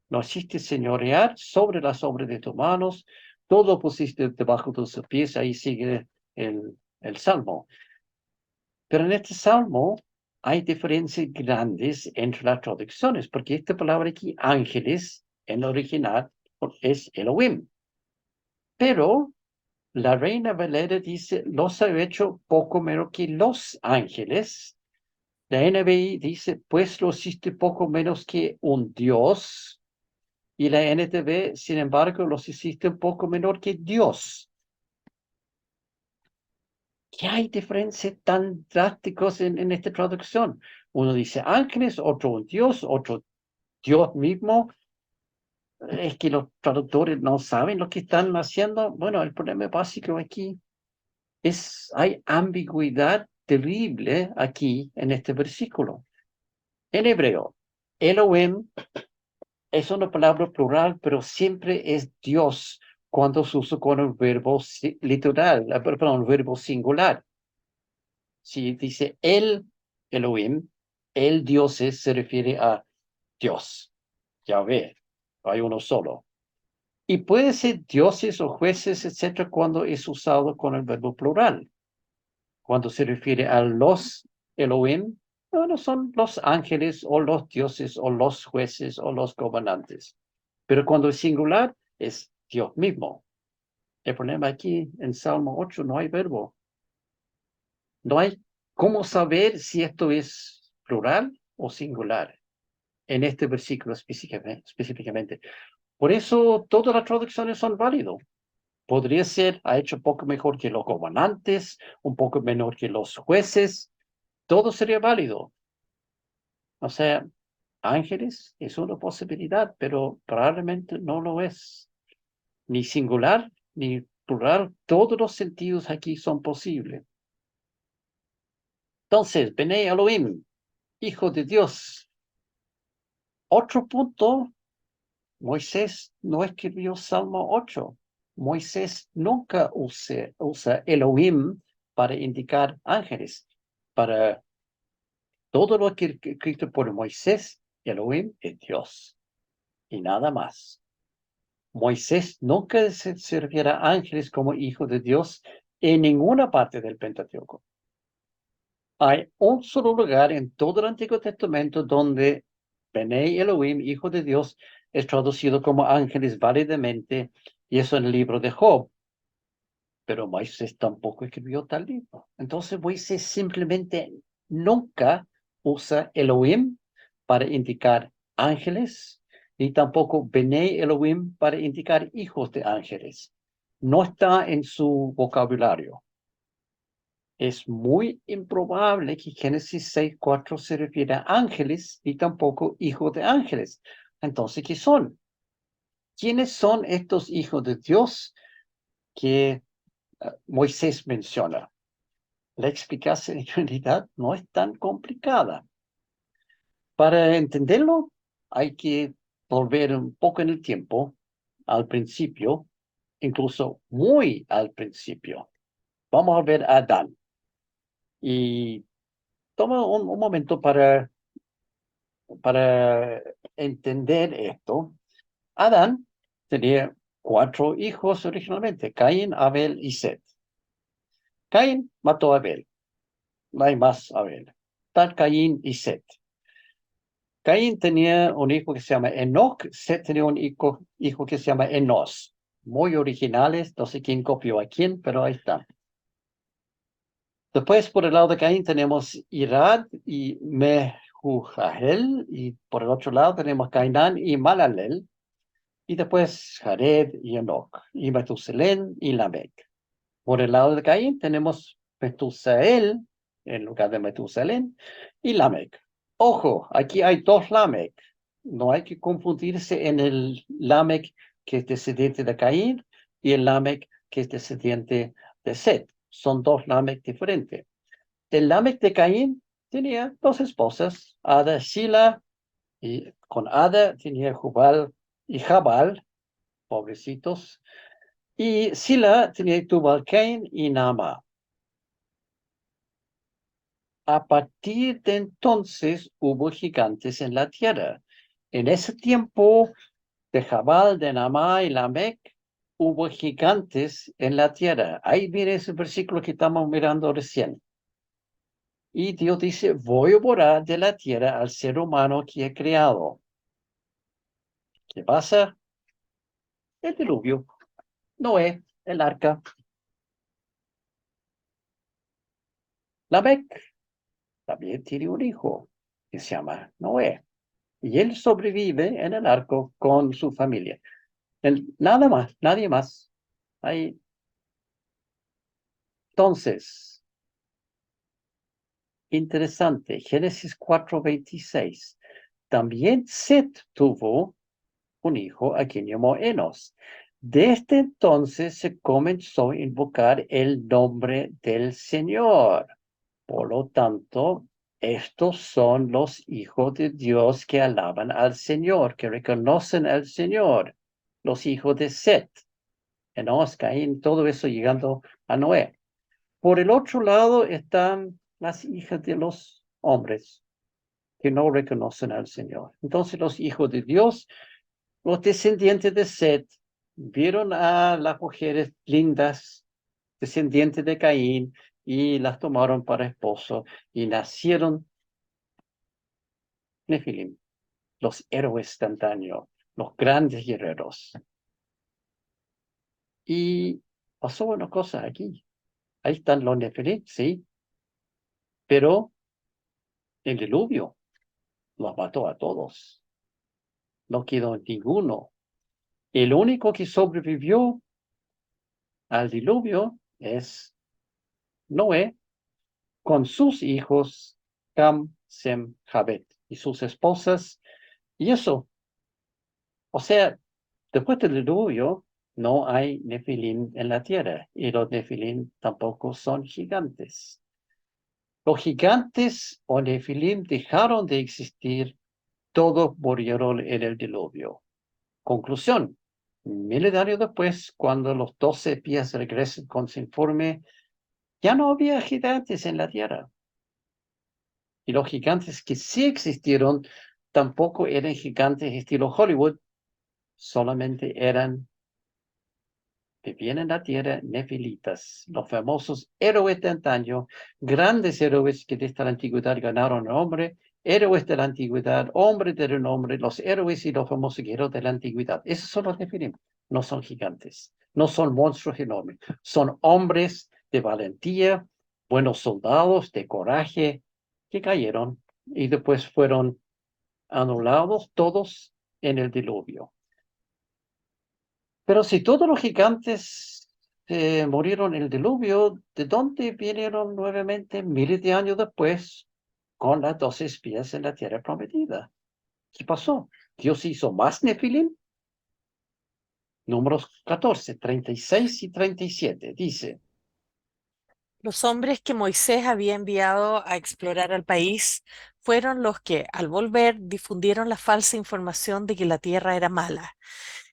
A: Lo hiciste señorear sobre las obras de tus manos, todo pusiste debajo de sus pies. Ahí sigue el salmo. Pero en este salmo hay diferencias grandes entre las traducciones, porque esta palabra aquí, ángeles, en el original es Elohim. Pero la Reina Valera dice, los ha hecho poco menos que los ángeles. La NBI dice, pues lo hiciste poco menos que un Dios. Y la NTV, sin embargo, los hiciste un poco menor que Dios. ¿Qué hay diferencias tan drásticas en esta traducción? Uno dice ángeles, otro un Dios, otro Dios mismo. Es que los traductores no saben lo que están haciendo. Bueno, el problema básico aquí es, hay ambigüedad terrible aquí en este versículo. En hebreo, Elohim es una palabra plural, pero siempre es Dios cuando se usa con el verbo literal, perdón, el verbo singular. Si dice el Elohim, el dioses, se refiere a Dios. Ya ve, hay uno solo. Y puede ser dioses o jueces, etcétera, cuando es usado con el verbo plural. Cuando se refiere a los Elohim, bueno, son los ángeles o los dioses o los jueces o los gobernantes. Pero cuando es singular, es Dios mismo. El problema aquí en Salmo 8 no hay verbo. No hay cómo saber si esto es plural o singular en este versículo específicamente. Por eso todas las traducciones son válidas. Podría ser, ha hecho poco mejor que los gobernantes, un poco menor que los jueces. Todo sería válido. O sea, ángeles es una posibilidad, pero probablemente no lo es. Ni singular, ni plural. Todos los sentidos aquí son posibles. Entonces, Benei Elohim, hijo de Dios. Otro punto, Moisés no escribió Salmo 8. Moisés nunca usa Elohim para indicar ángeles. Para todo lo que escrito por Moisés, Elohim es Dios y nada más. Moisés nunca se refiere a ángeles como hijo de Dios en ninguna parte del Pentateuco. Hay un solo lugar en todo el Antiguo Testamento donde Benei Elohim, hijo de Dios, es traducido como ángeles válidamente, y eso en el libro de Job. pero Moisés tampoco escribió tal libro. Entonces Moisés simplemente nunca usa Elohim para indicar ángeles, ni tampoco Bnei Elohim para indicar hijos de ángeles. No está en su vocabulario. Es muy improbable que Génesis 6:4 se refiera a ángeles y tampoco hijos de ángeles. Entonces, ¿qué son? ¿Quiénes son estos hijos de Dios que Moisés menciona? La explicación en realidad no es tan complicada. Para entenderlo, hay que volver un poco en el tiempo, al principio, incluso muy al principio. Vamos a ver a Adán. Y toma un momento para entender esto. Adán tenía 4 hijos originalmente, Caín, Abel y Set. Caín mató a Abel. No hay más Abel. Tal Caín y Set. Caín tenía un hijo que se llama Enoch, Set tenía un hijo que se llama Enos. Muy originales, no sé quién copió a quién, pero ahí está. Después, por el lado de Caín, tenemos Irad y Mehujael, y por el otro lado tenemos Cainán y Malalel, y después Jared y Enoch, y Metuselén y Lamec. Por el lado de Caín tenemos Metusael, en lugar de Metuselén, y Lamec. Ojo, aquí hay 2 Lamec. No hay que confundirse en el Lamec que es descendiente de Caín y el Lamec que es descendiente de Set. Son 2 Lamec diferentes. El Lamec de Caín tenía 2 esposas, Ada y Sila, y con Ada tenía Jubal y Jabal, pobrecitos, y Sila tenía Tubal Cain y Nama. A partir de entonces hubo gigantes en la tierra. En ese tiempo de Jabal, de Nama y Lamec, hubo gigantes en la tierra. Ahí viene ese versículo que estamos mirando recién. Y Dios dice, voy a borrar de la tierra al ser humano que he creado. ¿Qué pasa? El diluvio. Noé, el arca. Lamec también tiene un hijo que se llama Noé. Y él sobrevive en el arco con su familia. Nada más, nadie más. Ahí. Entonces, interesante, Génesis 4:26. También Set tuvo un hijo a quien llamó Enos. Desde entonces se comenzó a invocar el nombre del Señor. Por lo tanto, estos son los hijos de Dios que alaban al Señor, que reconocen al Señor, los hijos de Set, Enos, Caín, todo eso llegando a Noé. Por el otro lado están las hijas de los hombres que no reconocen al Señor. Entonces los hijos de Dios, los descendientes de Set, vieron a las mujeres lindas, descendientes de Caín, y las tomaron para esposo, y nacieron Nefilim, los héroes instantáneos, los grandes guerreros. Y pasó una cosa aquí. Ahí están los Nefilim, sí, pero el diluvio los mató a todos. No quedó ninguno. El único que sobrevivió al diluvio es Noé con sus hijos Cam, Sem, Jabet y sus esposas. Y eso, o sea, después del diluvio no hay Nefilim en la tierra y los Nefilim tampoco son gigantes. Los gigantes o Nefilim dejaron de existir, todos murieron en el diluvio. Conclusión. Miles de años después, cuando los 12 espías regresan con su informe, ya no había gigantes en la Tierra. Y los gigantes que sí existieron tampoco eran gigantes estilo Hollywood, solamente vivían en la Tierra nefilitas, los famosos héroes de antaño, grandes héroes que desde la antigüedad ganaron nombre, héroes de la antigüedad, hombres de renombre, los héroes y los famosos guerreros de la antigüedad. Esos son los nefilim. no son gigantes, no son monstruos enormes, son hombres de valentía, buenos soldados de coraje que cayeron y después fueron anulados todos en el diluvio. Pero si todos los gigantes murieron en el diluvio, ¿de dónde vinieron nuevamente miles de años después con las 12 espías en la tierra prometida? ¿Qué pasó? ¿Dios hizo más Nefilim? Números 14, 36 y 37. Dice,
B: Los hombres que Moisés había enviado a explorar el país fueron los que, al volver, difundieron la falsa información de que la tierra era mala.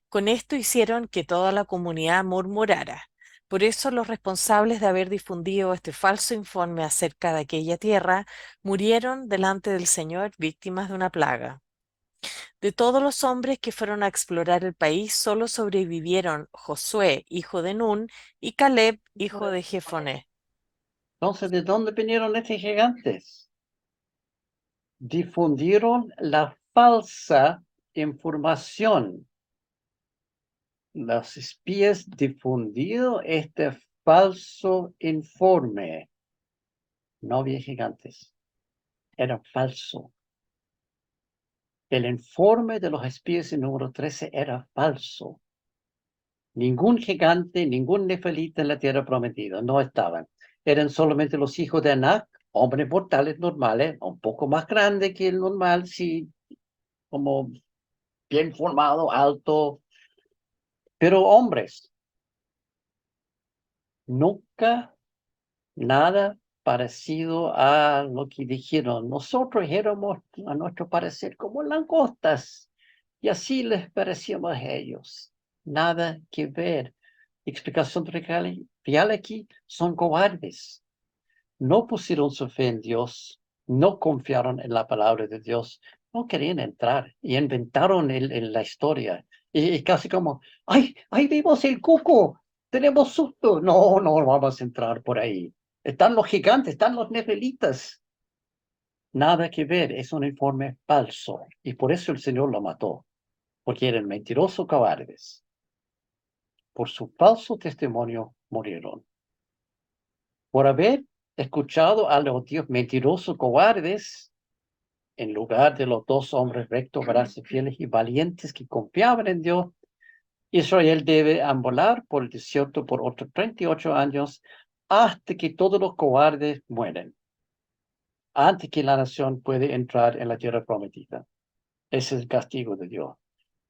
B: Con esto hicieron que toda la comunidad murmurara. Por eso los responsables de haber difundido este falso informe acerca de aquella tierra murieron delante del Señor víctimas de una plaga. De todos los hombres que fueron a explorar el país, solo sobrevivieron Josué, hijo de Nun, y Caleb, hijo de Jefoné.
A: entonces, ¿de dónde vinieron estos gigantes? Difundieron la falsa información. Los espías difundido este falso informe. No había gigantes, era falso. El informe de los espías en número 13 era falso. Ningún gigante, ningún nefelita en la tierra prometida, no estaban. Eran solamente los hijos de Anak, hombres mortales normales, un poco más grandes que el normal, sí, como bien formado, alto, pero hombres. Nunca nada parecido a lo que dijeron. Nosotros éramos, a nuestro parecer, como langostas, y así les parecíamos a ellos. Nada que ver. Explicación real aquí, son cobardes. No pusieron su fe en Dios, no confiaron en la palabra de Dios, no querían entrar y inventaron la historia. Y casi como, ¡ay, ahí vimos el cuco! ¡Tenemos susto! No, no vamos a entrar por ahí. Están los gigantes, están los nefelitas. Nada que ver, es un informe falso. Y por eso el Señor lo mató, porque eran mentirosos cobardes. Por su falso testimonio murieron. Por haber escuchado a los dios mentirosos cobardes, en lugar de los dos hombres rectos, veraces, fieles y valientes que confiaban en Dios, Israel debe ambular por el desierto por otros 38 años hasta que todos los cobardes mueren, antes que la nación puede entrar en la tierra prometida. Ese es el castigo de Dios.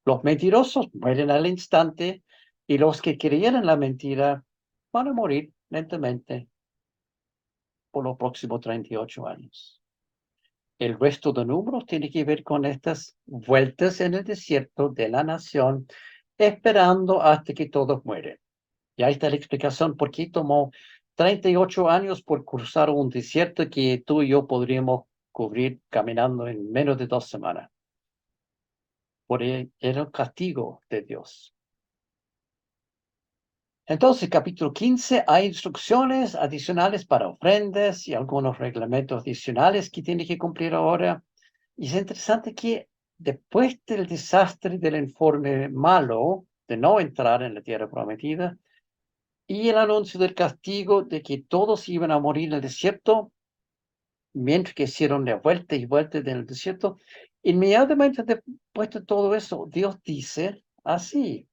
A: Los mentirosos mueren al instante y los que creían en la mentira van a morir lentamente por los próximos 38 años. El resto de números tiene que ver con estas vueltas en el desierto de la nación, esperando hasta que todos mueren. Y ahí está la explicación por qué tomó 38 años por cruzar un desierto que tú y yo podríamos cubrir caminando en menos de 2 semanas. Por el castigo de Dios. Entonces, capítulo 15, hay instrucciones adicionales para ofrendas y algunos reglamentos adicionales que tiene que cumplir ahora. Y es interesante que después del desastre del informe malo de no entrar en la tierra prometida y el anuncio del castigo de que todos iban a morir en el desierto, mientras que hicieron la vuelta y vuelta en el desierto, inmediatamente después de todo eso, Dios dice así.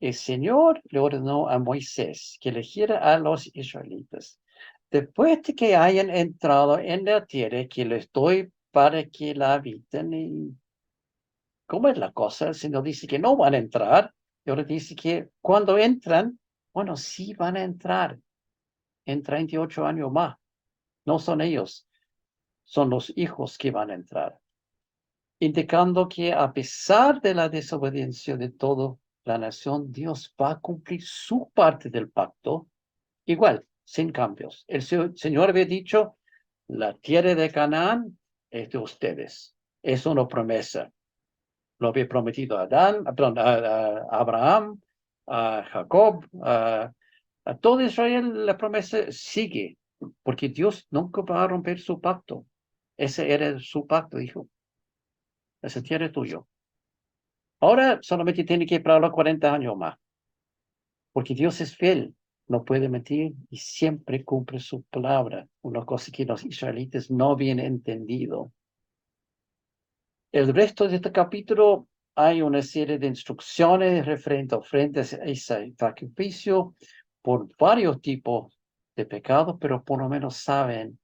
A: El Señor le ordenó a Moisés que eligiera a los israelitas. Después de que hayan entrado en la tierra que les doy para que la habiten, y ¿cómo es la cosa? El Señor dice que no van a entrar, y ahora dice que cuando entran, bueno, sí van a entrar en 38 años más. No son ellos, son los hijos que van a entrar, indicando que a pesar de la desobediencia de toda la nación, Dios va a cumplir su parte del pacto, igual, sin cambios. El Señor había dicho, la tierra de Canaán es de ustedes. Es una promesa. Lo había prometido a Adán, perdón, a Abraham, a Jacob, a todo Israel. La promesa sigue, porque Dios nunca va a romper su pacto. Ese era su pacto, dijo. Esa tierra es tuyo. Ahora solamente tiene que esperar los 40 años más, porque Dios es fiel, no puede mentir y siempre cumple su palabra, una cosa que los israelitas no habían entendido. El resto de este capítulo hay una serie de instrucciones referente a ofrendas y sacrificio por varios tipos de pecados, pero por lo menos saben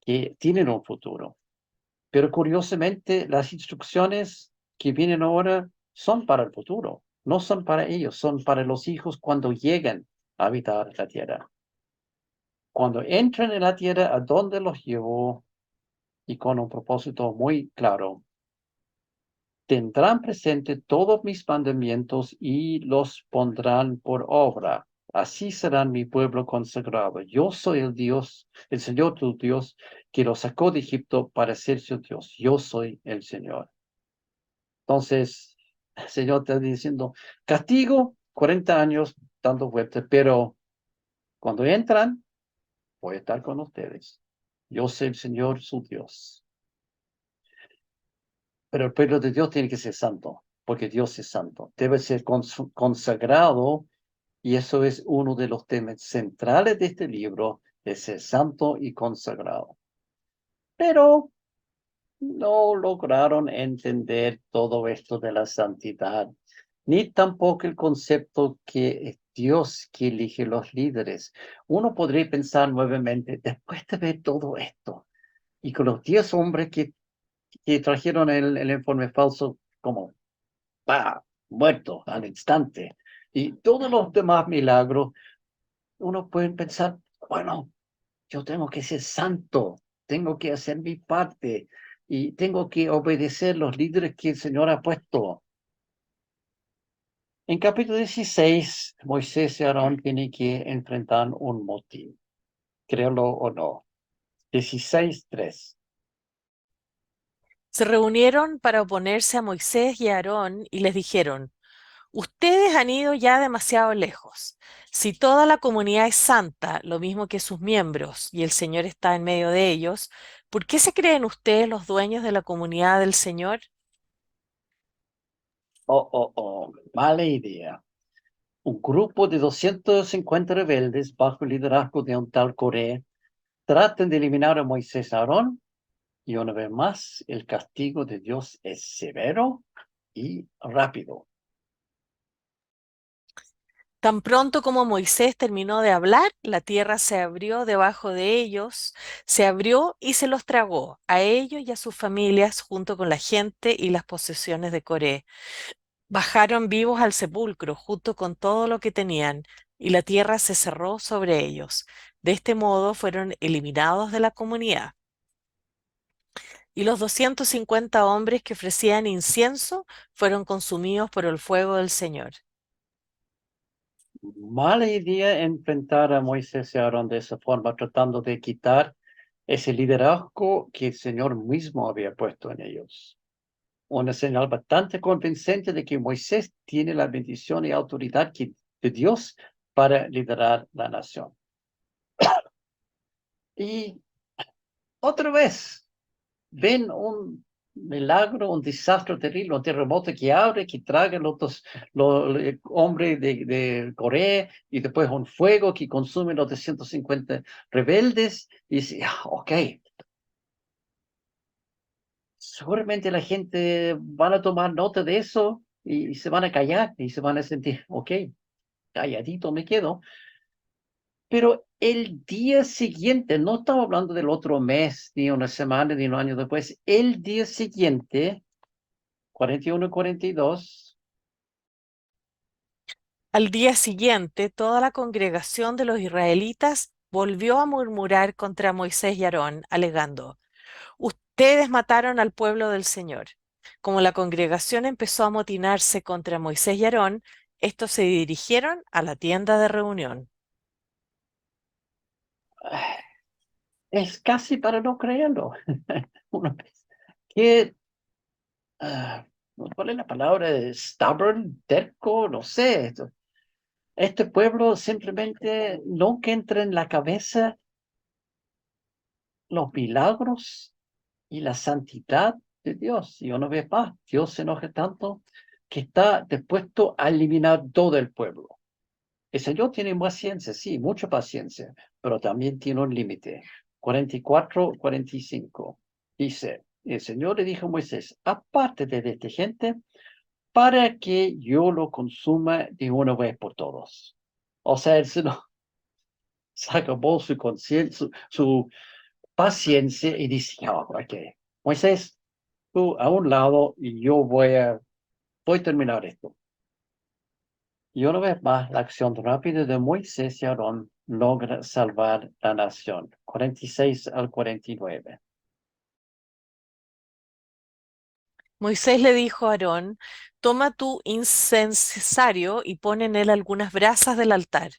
A: que tienen un futuro. Pero curiosamente, las instrucciones que vienen ahora son para el futuro, no son para ellos, son para los hijos cuando lleguen a habitar la tierra. Cuando entren en la tierra, a donde los llevó y con un propósito muy claro, tendrán presente todos mis mandamientos y los pondrán por obra. Así serán mi pueblo consagrado. Yo soy el Dios, el Señor tu Dios, que los sacó de Egipto para ser su Dios. Yo soy el Señor. Entonces, el Señor está diciendo, castigo 40 años dando vueltas, pero cuando entran, voy a estar con ustedes. Yo soy el Señor su Dios. Pero el pueblo de Dios tiene que ser santo, porque Dios es santo. Debe ser consagrado, y eso es uno de los temas centrales de este libro, de ser santo y consagrado. Pero no lograron entender todo esto de la santidad, ni tampoco el concepto que es Dios que elige los líderes. Uno podría pensar nuevamente, después de ver todo esto, y con los 10 hombres que trajeron el informe falso, como ¡pah! Muerto al instante. Y todos los demás milagros, uno puede pensar, bueno, yo tengo que ser santo, tengo que hacer mi parte y tengo que obedecer los líderes que el Señor ha puesto. En capítulo 16, Moisés y Aarón tienen que enfrentar un motín, créelo o no. 16:3.
B: Se reunieron para oponerse a Moisés y a Aarón y les dijeron, ustedes han ido ya demasiado lejos. Si toda la comunidad es santa, lo mismo que sus miembros, y el Señor está en medio de ellos, ¿por qué se creen ustedes los dueños de la comunidad del Señor?
A: Mala idea. Un grupo de 250 rebeldes bajo el liderazgo de un tal Coré traten de eliminar a Moisés y Aarón, y una vez más el castigo de Dios es severo y rápido.
B: Tan pronto como Moisés terminó de hablar, la tierra se abrió debajo de ellos, se abrió y se los tragó, a ellos y a sus familias, junto con la gente y las posesiones de Coré. Bajaron vivos al sepulcro, junto con todo lo que tenían, y la tierra se cerró sobre ellos. De este modo fueron eliminados de la comunidad. Y los 250 hombres que ofrecían incienso fueron consumidos por el fuego del Señor.
A: Mala idea enfrentar a Moisés y Aarón de esa forma, tratando de quitar ese liderazgo que el Señor mismo había puesto en ellos. Una señal bastante convincente de que Moisés tiene la bendición y autoridad de Dios para liderar la nación. Y otra vez, ven un milagro, un desastre terrible, un terremoto que abre, que traga los hombres de Corea, y después un fuego que consume los 250 rebeldes, y dice, ok, seguramente la gente van a tomar nota de eso y se van a callar y se van a sentir, ok, calladito me quedo. Pero el día siguiente, no estamos hablando del otro mes, ni una semana, ni un año después, el día siguiente, 41 y 42,
B: Al día siguiente, toda la congregación de los israelitas volvió a murmurar contra Moisés y Aarón, alegando, ustedes mataron al pueblo del Señor. Como la congregación empezó a amotinarse contra Moisés y Aarón, estos se dirigieron a la tienda de reunión.
A: es casi para no creerlo. Uno piensa, ¿qué, ah, ¿cuál es la palabra? Stubborn, terco, no sé. Este pueblo simplemente nunca entra en la cabeza los milagros y la santidad de Dios. Y una vez más, Dios se enoja tanto que está dispuesto a eliminar todo el pueblo. El Señor tiene paciencia, sí, mucha paciencia, pero también tiene un límite. 44, 45. Dice, el Señor le dijo a Moisés, apártate de esta gente para que yo lo consuma de una vez por todos. O sea, el Señor se acabó su conciencia, su paciencia y dice, no, ok, Moisés, tú a un lado y yo voy a terminar esto. Y una vez más, la acción rápida de Moisés y Aarón logra salvar la nación. 46 al 49.
B: Moisés le dijo a Aarón, toma tu incensario y pon en él algunas brasas del altar.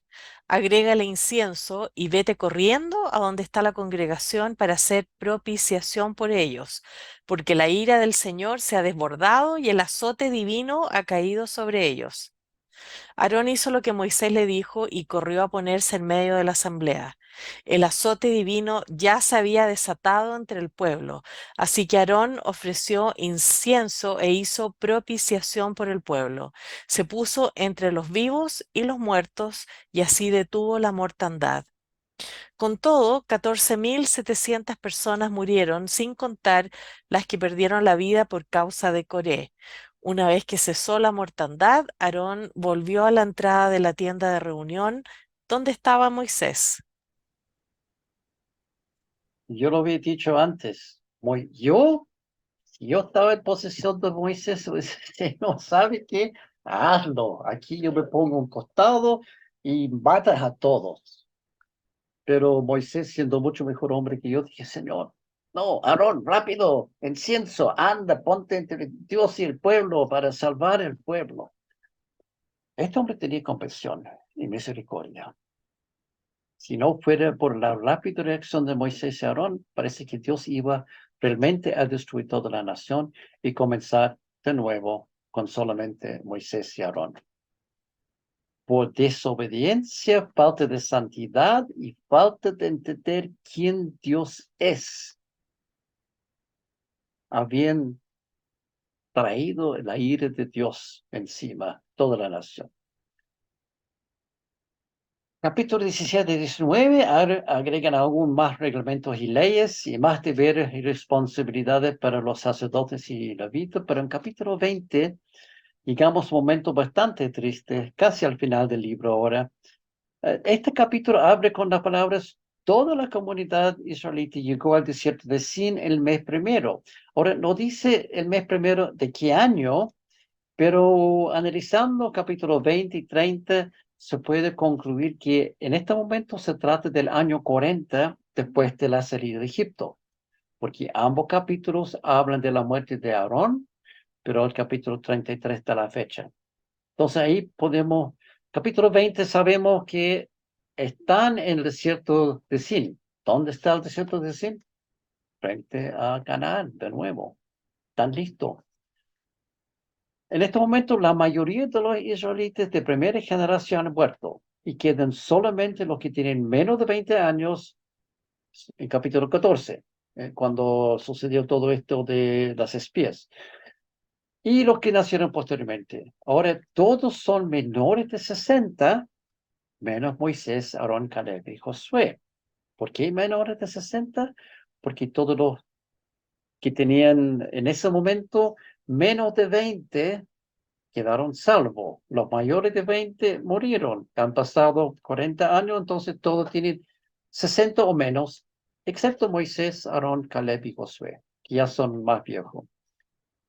B: Agrégale incienso y vete corriendo a donde está la congregación para hacer propiciación por ellos, porque la ira del Señor se ha desbordado y el azote divino ha caído sobre ellos. Aarón hizo lo que Moisés le dijo y corrió a ponerse en medio de la asamblea. El azote divino ya se había desatado entre el pueblo, así que Aarón ofreció incienso e hizo propiciación por el pueblo. Se puso entre los vivos y los muertos y así detuvo la mortandad. Con todo, 14.700 personas murieron, sin contar las que perdieron la vida por causa de Coré. Una vez que cesó la mortandad, Aarón volvió a la entrada de la tienda de reunión donde estaba Moisés.
A: Yo lo había dicho antes. Si yo estaba en posesión de Moisés, pues, no sabe qué, hazlo. Aquí yo me pongo a un costado y matas a todos. Pero Moisés, siendo mucho mejor hombre que yo, dije, Señor, no, Aarón, rápido, incienso, anda, ponte entre Dios y el pueblo para salvar el pueblo. Este hombre tenía compasión y misericordia. Si no fuera por la rápida reacción de Moisés y Aarón, parece que Dios iba realmente a destruir toda la nación y comenzar de nuevo con solamente Moisés y Aarón. Por desobediencia, falta de santidad y falta de entender quién Dios es, habían traído la ira de Dios encima toda la nación. Capítulo 17 y 19 agregan aún más reglamentos y leyes y más deberes y responsabilidades para los sacerdotes y levitas, pero en capítulo 20 llegamos a un momento bastante triste, casi al final del libro ahora. Este capítulo abre con las palabras, toda la comunidad israelita llegó al desierto de Sin el mes primero. Ahora, no dice el mes primero de qué año, pero analizando capítulos 20 y 30, se puede concluir que en este momento se trata del año 40 después de la salida de Egipto, porque ambos capítulos hablan de la muerte de Aarón, pero el capítulo 33 da la fecha. Entonces ahí podemos, capítulo 20 sabemos que están en el desierto de Sin. ¿Dónde está el desierto de Sin? Frente a Canaán, de nuevo. Están listos. En este momento, la mayoría de los israelitas de primera generación han muerto y quedan solamente los que tienen menos de 20 años en capítulo 14, cuando sucedió todo esto de las espías, y los que nacieron posteriormente. Ahora, todos son menores de 60, menos Moisés, Aarón, Caleb y Josué. ¿Por qué menores de 60? Porque todos los que tenían en ese momento menos de 20 quedaron salvos. Los mayores de 20 murieron. Han pasado 40 años, entonces todos tienen 60 o menos, excepto Moisés, Aarón, Caleb y Josué, que ya son más viejos.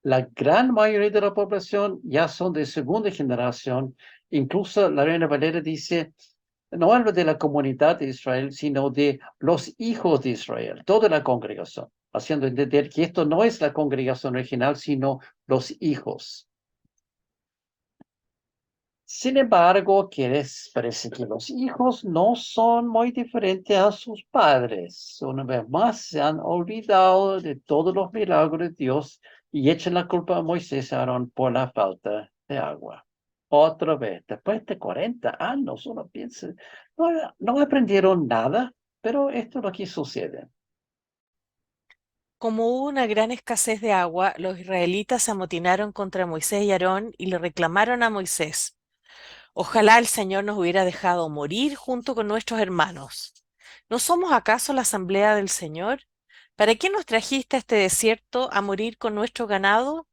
A: La gran mayoría de la población ya son de segunda generación. Incluso la Reina Valera dice, no habla de la comunidad de Israel, sino de los hijos de Israel, toda la congregación, haciendo entender que esto no es la congregación original, sino los hijos. Sin embargo, parece que los hijos no son muy diferentes a sus padres. Una vez más, se han olvidado de todos los milagros de Dios y echan la culpa a Moisés y Aarón por la falta de agua. Otra vez, después de 40 años, uno piensa, no aprendieron nada, pero esto es lo que sucede.
B: como hubo una gran escasez de agua, los israelitas se amotinaron contra Moisés y Aarón y le reclamaron a Moisés: Ojalá el Señor nos hubiera dejado morir junto con nuestros hermanos. ¿No somos acaso la asamblea del Señor? ¿Para qué nos trajiste a este desierto a morir con nuestro ganado?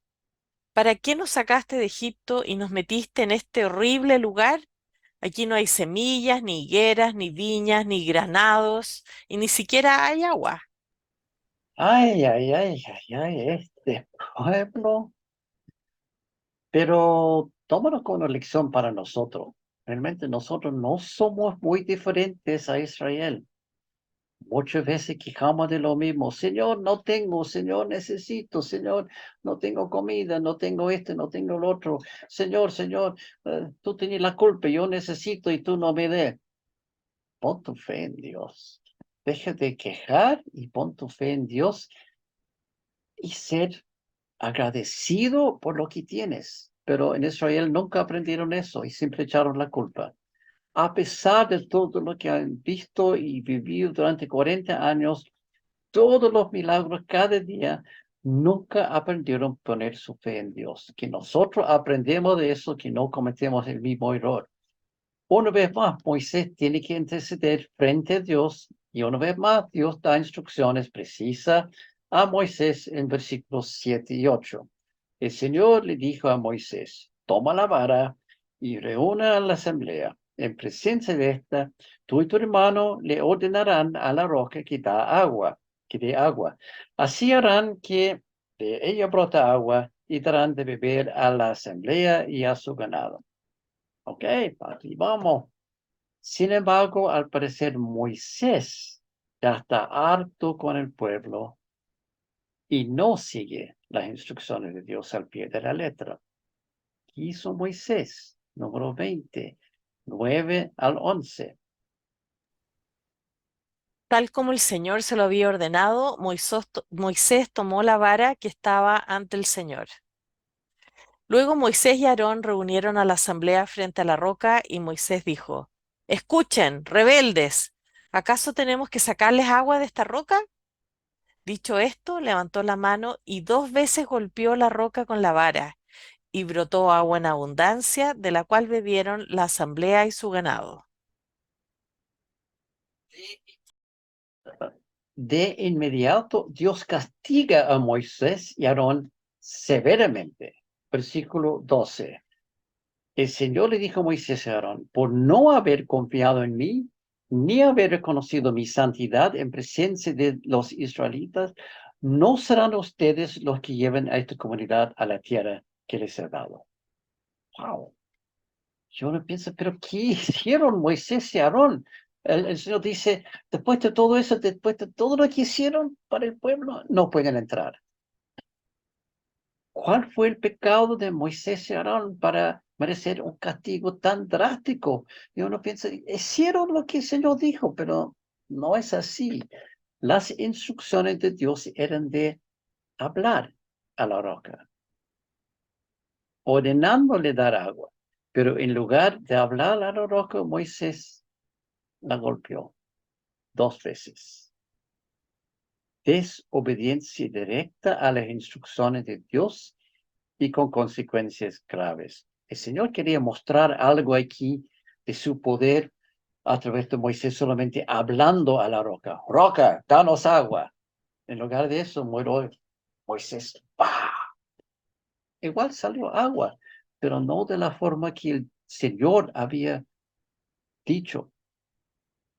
B: ¿Para qué nos sacaste de Egipto y nos metiste en este horrible lugar? Aquí no hay semillas, ni higueras, ni viñas, ni granados, y ni siquiera hay agua.
A: Ay, ay, ay, ay, ay, este pueblo. Pero tómalo como lección para nosotros. Realmente nosotros no somos muy diferentes a Israel. Muchas veces quejamos de lo mismo. Señor, no tengo, Señor, necesito, Señor, no tengo comida, no tengo este, no tengo el otro. Señor, Señor, tú tienes la culpa, yo necesito y tú no me des. Pon tu fe en Dios. Deja de quejar y pon tu fe en Dios y ser agradecido por lo que tienes. Pero en Israel nunca aprendieron eso y siempre echaron la culpa. A pesar de todo lo que han visto y vivido durante 40 años, todos los milagros cada día, nunca aprendieron a poner su fe en Dios. Que nosotros aprendemos de eso, que no cometemos el mismo error. Una vez más, Moisés tiene que interceder frente a Dios y una vez más, Dios da instrucciones precisas a Moisés en versículos 7 y 8. El Señor le dijo a Moisés: toma la vara y reúna a la asamblea. En presencia de esta, tú y tu hermano le ordenarán a la roca que da agua, que dé agua. Así harán que de ella brota agua y darán de beber a la asamblea y a su ganado. Ok, aquí vamos. Sin embargo, al parecer Moisés ya está harto con el pueblo y no sigue las instrucciones de Dios al pie de la letra. ¿Qué hizo Moisés? Número 20, 9 al 11.
B: Tal como el Señor se lo había ordenado, Moisés tomó la vara que estaba ante el Señor. Luego Moisés y Aarón reunieron a la asamblea frente a la roca y Moisés dijo: Escuchen, rebeldes, ¿acaso tenemos que sacarles agua de esta roca? Dicho esto, levantó la mano y 2 veces golpeó la roca con la vara, y brotó agua en abundancia, de la cual bebieron la asamblea y su ganado.
A: De inmediato, Dios castiga a Moisés y Aarón severamente. Versículo 12. El Señor le dijo a Moisés y Aarón: por no haber confiado en mí, ni haber reconocido mi santidad en presencia de los israelitas, no serán ustedes los que lleven a esta comunidad a la tierra que les he dado. Wow. Yo no pienso, pero ¿qué hicieron Moisés y Aarón? El Señor dice: después de todo eso, después de todo lo que hicieron para el pueblo, no pueden entrar. ¿Cuál fue el pecado de Moisés y Aarón para merecer un castigo tan drástico? Y uno piensa, hicieron lo que el Señor dijo, pero no es así. Las instrucciones de Dios eran de hablar a la roca, ordenándole dar agua. Pero en lugar de hablar a la roca, Moisés la golpeó 2 veces. Desobediencia directa a las instrucciones de Dios y con consecuencias graves. El Señor quería mostrar algo aquí de su poder a través de Moisés solamente hablando a la roca. Roca, danos agua. En lugar de eso, Moisés, ¡pah! Igual salió agua, pero no de la forma que el Señor había dicho.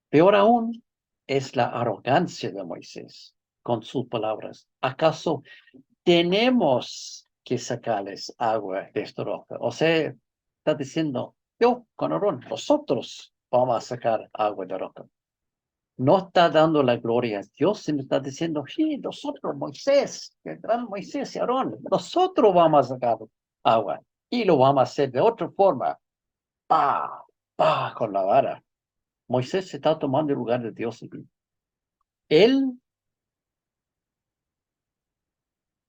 A: Peor aún es la arrogancia de Moisés con sus palabras. ¿Acaso tenemos que sacarles agua de esta roca? O sea, está diciendo: yo con Aarón, nosotros vamos a sacar agua de roca. No está dando la gloria a Dios, sino está diciendo: sí, nosotros, Moisés, el gran Moisés y Aarón, nosotros vamos a sacar agua y lo vamos a hacer de otra forma. ¡Pah! ¡Pah! Con la vara. Moisés se está tomando el lugar de Dios. Él,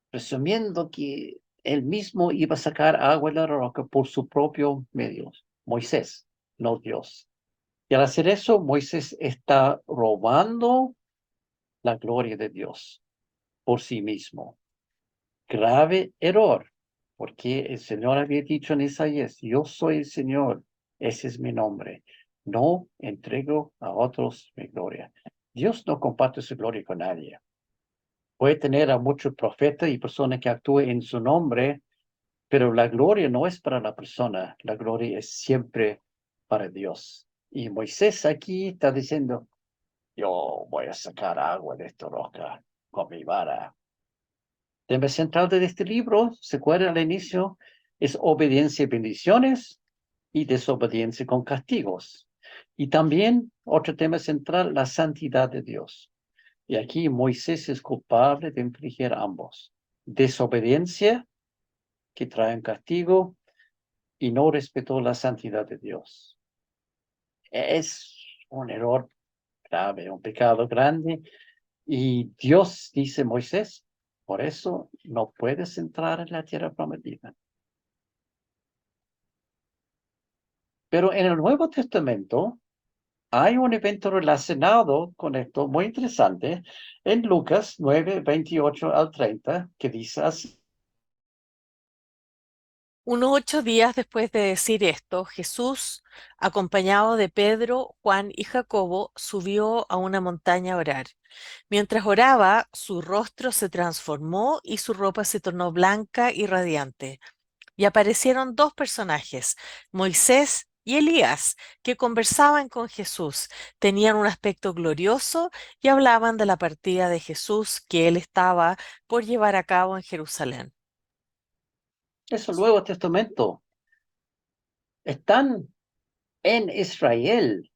A: presumiendo que él mismo iba a sacar agua de la roca por su propio medio. Moisés, no Dios. Y al hacer eso, Moisés está robando la gloria de Dios. por sí mismo. Grave error, porque el Señor había dicho en Isaías, yo soy el Señor, ese es mi nombre. No entrego a otros mi gloria. Dios no comparte su gloria con nadie. Puede tener a muchos profetas y personas que actúen en su nombre, pero la gloria no es para la persona, la gloria es siempre para Dios. Y Moisés aquí está diciendo, yo voy a sacar agua de esta roca con mi vara. El tema central de este libro, se acuerda al inicio, es obediencia y bendiciones y desobediencia con castigos. Y también otro tema central, la santidad de Dios. Y aquí Moisés es culpable de infligir ambos. Desobediencia, que trae un castigo, y no respetó la santidad de Dios. Es un error grave, un pecado grande. Y Dios dice, Moisés, por eso no puedes entrar en la tierra prometida. Pero en el Nuevo Testamento hay un evento relacionado con esto muy interesante en Lucas 9, 28 al 30, que dice así.
B: Unos 8 días después de decir esto, Jesús, acompañado de Pedro, Juan y Jacobo, subió a una montaña a orar. Mientras oraba, su rostro se transformó y su ropa se tornó blanca y radiante. Y aparecieron dos personajes, Moisés y Elías, que conversaban con Jesús. Tenían un aspecto glorioso y hablaban de la partida de Jesús que él estaba por llevar a cabo en Jerusalén.
A: Eso Nuevo Testamento. Están en Israel.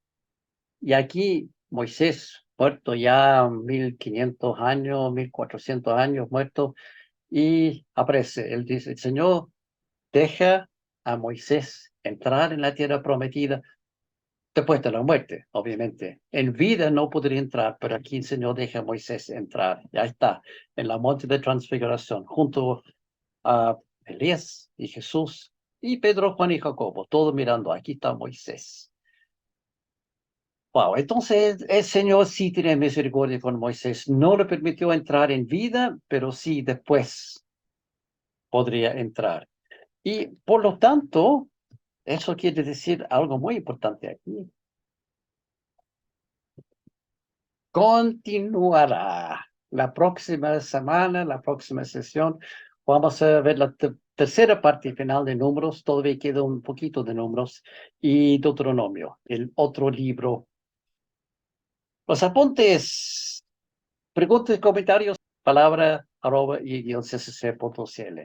A: Y aquí Moisés, muerto ya 1500 años, 1400 años muerto, y aparece. Él dice, el Señor deja a Moisés entrar en la tierra prometida después de la muerte, obviamente. En vida no podría entrar, pero aquí el Señor deja a Moisés entrar. Ya está, en la monte de transfiguración, junto a Elías y Jesús y Pedro, Juan y Jacobo, todos mirando, aquí está Moisés. Wow, entonces el Señor sí tiene misericordia con Moisés. No le permitió entrar en vida, pero sí después podría entrar. Y por lo tanto, eso quiere decir algo muy importante aquí. Continuará. La próxima semana, la próxima sesión, vamos a ver la tercera parte final de Números. Todavía queda un poquito de Números y Deuteronomio, el otro libro. Los apuntes, preguntas, comentarios, palabra @y-ccc.cl.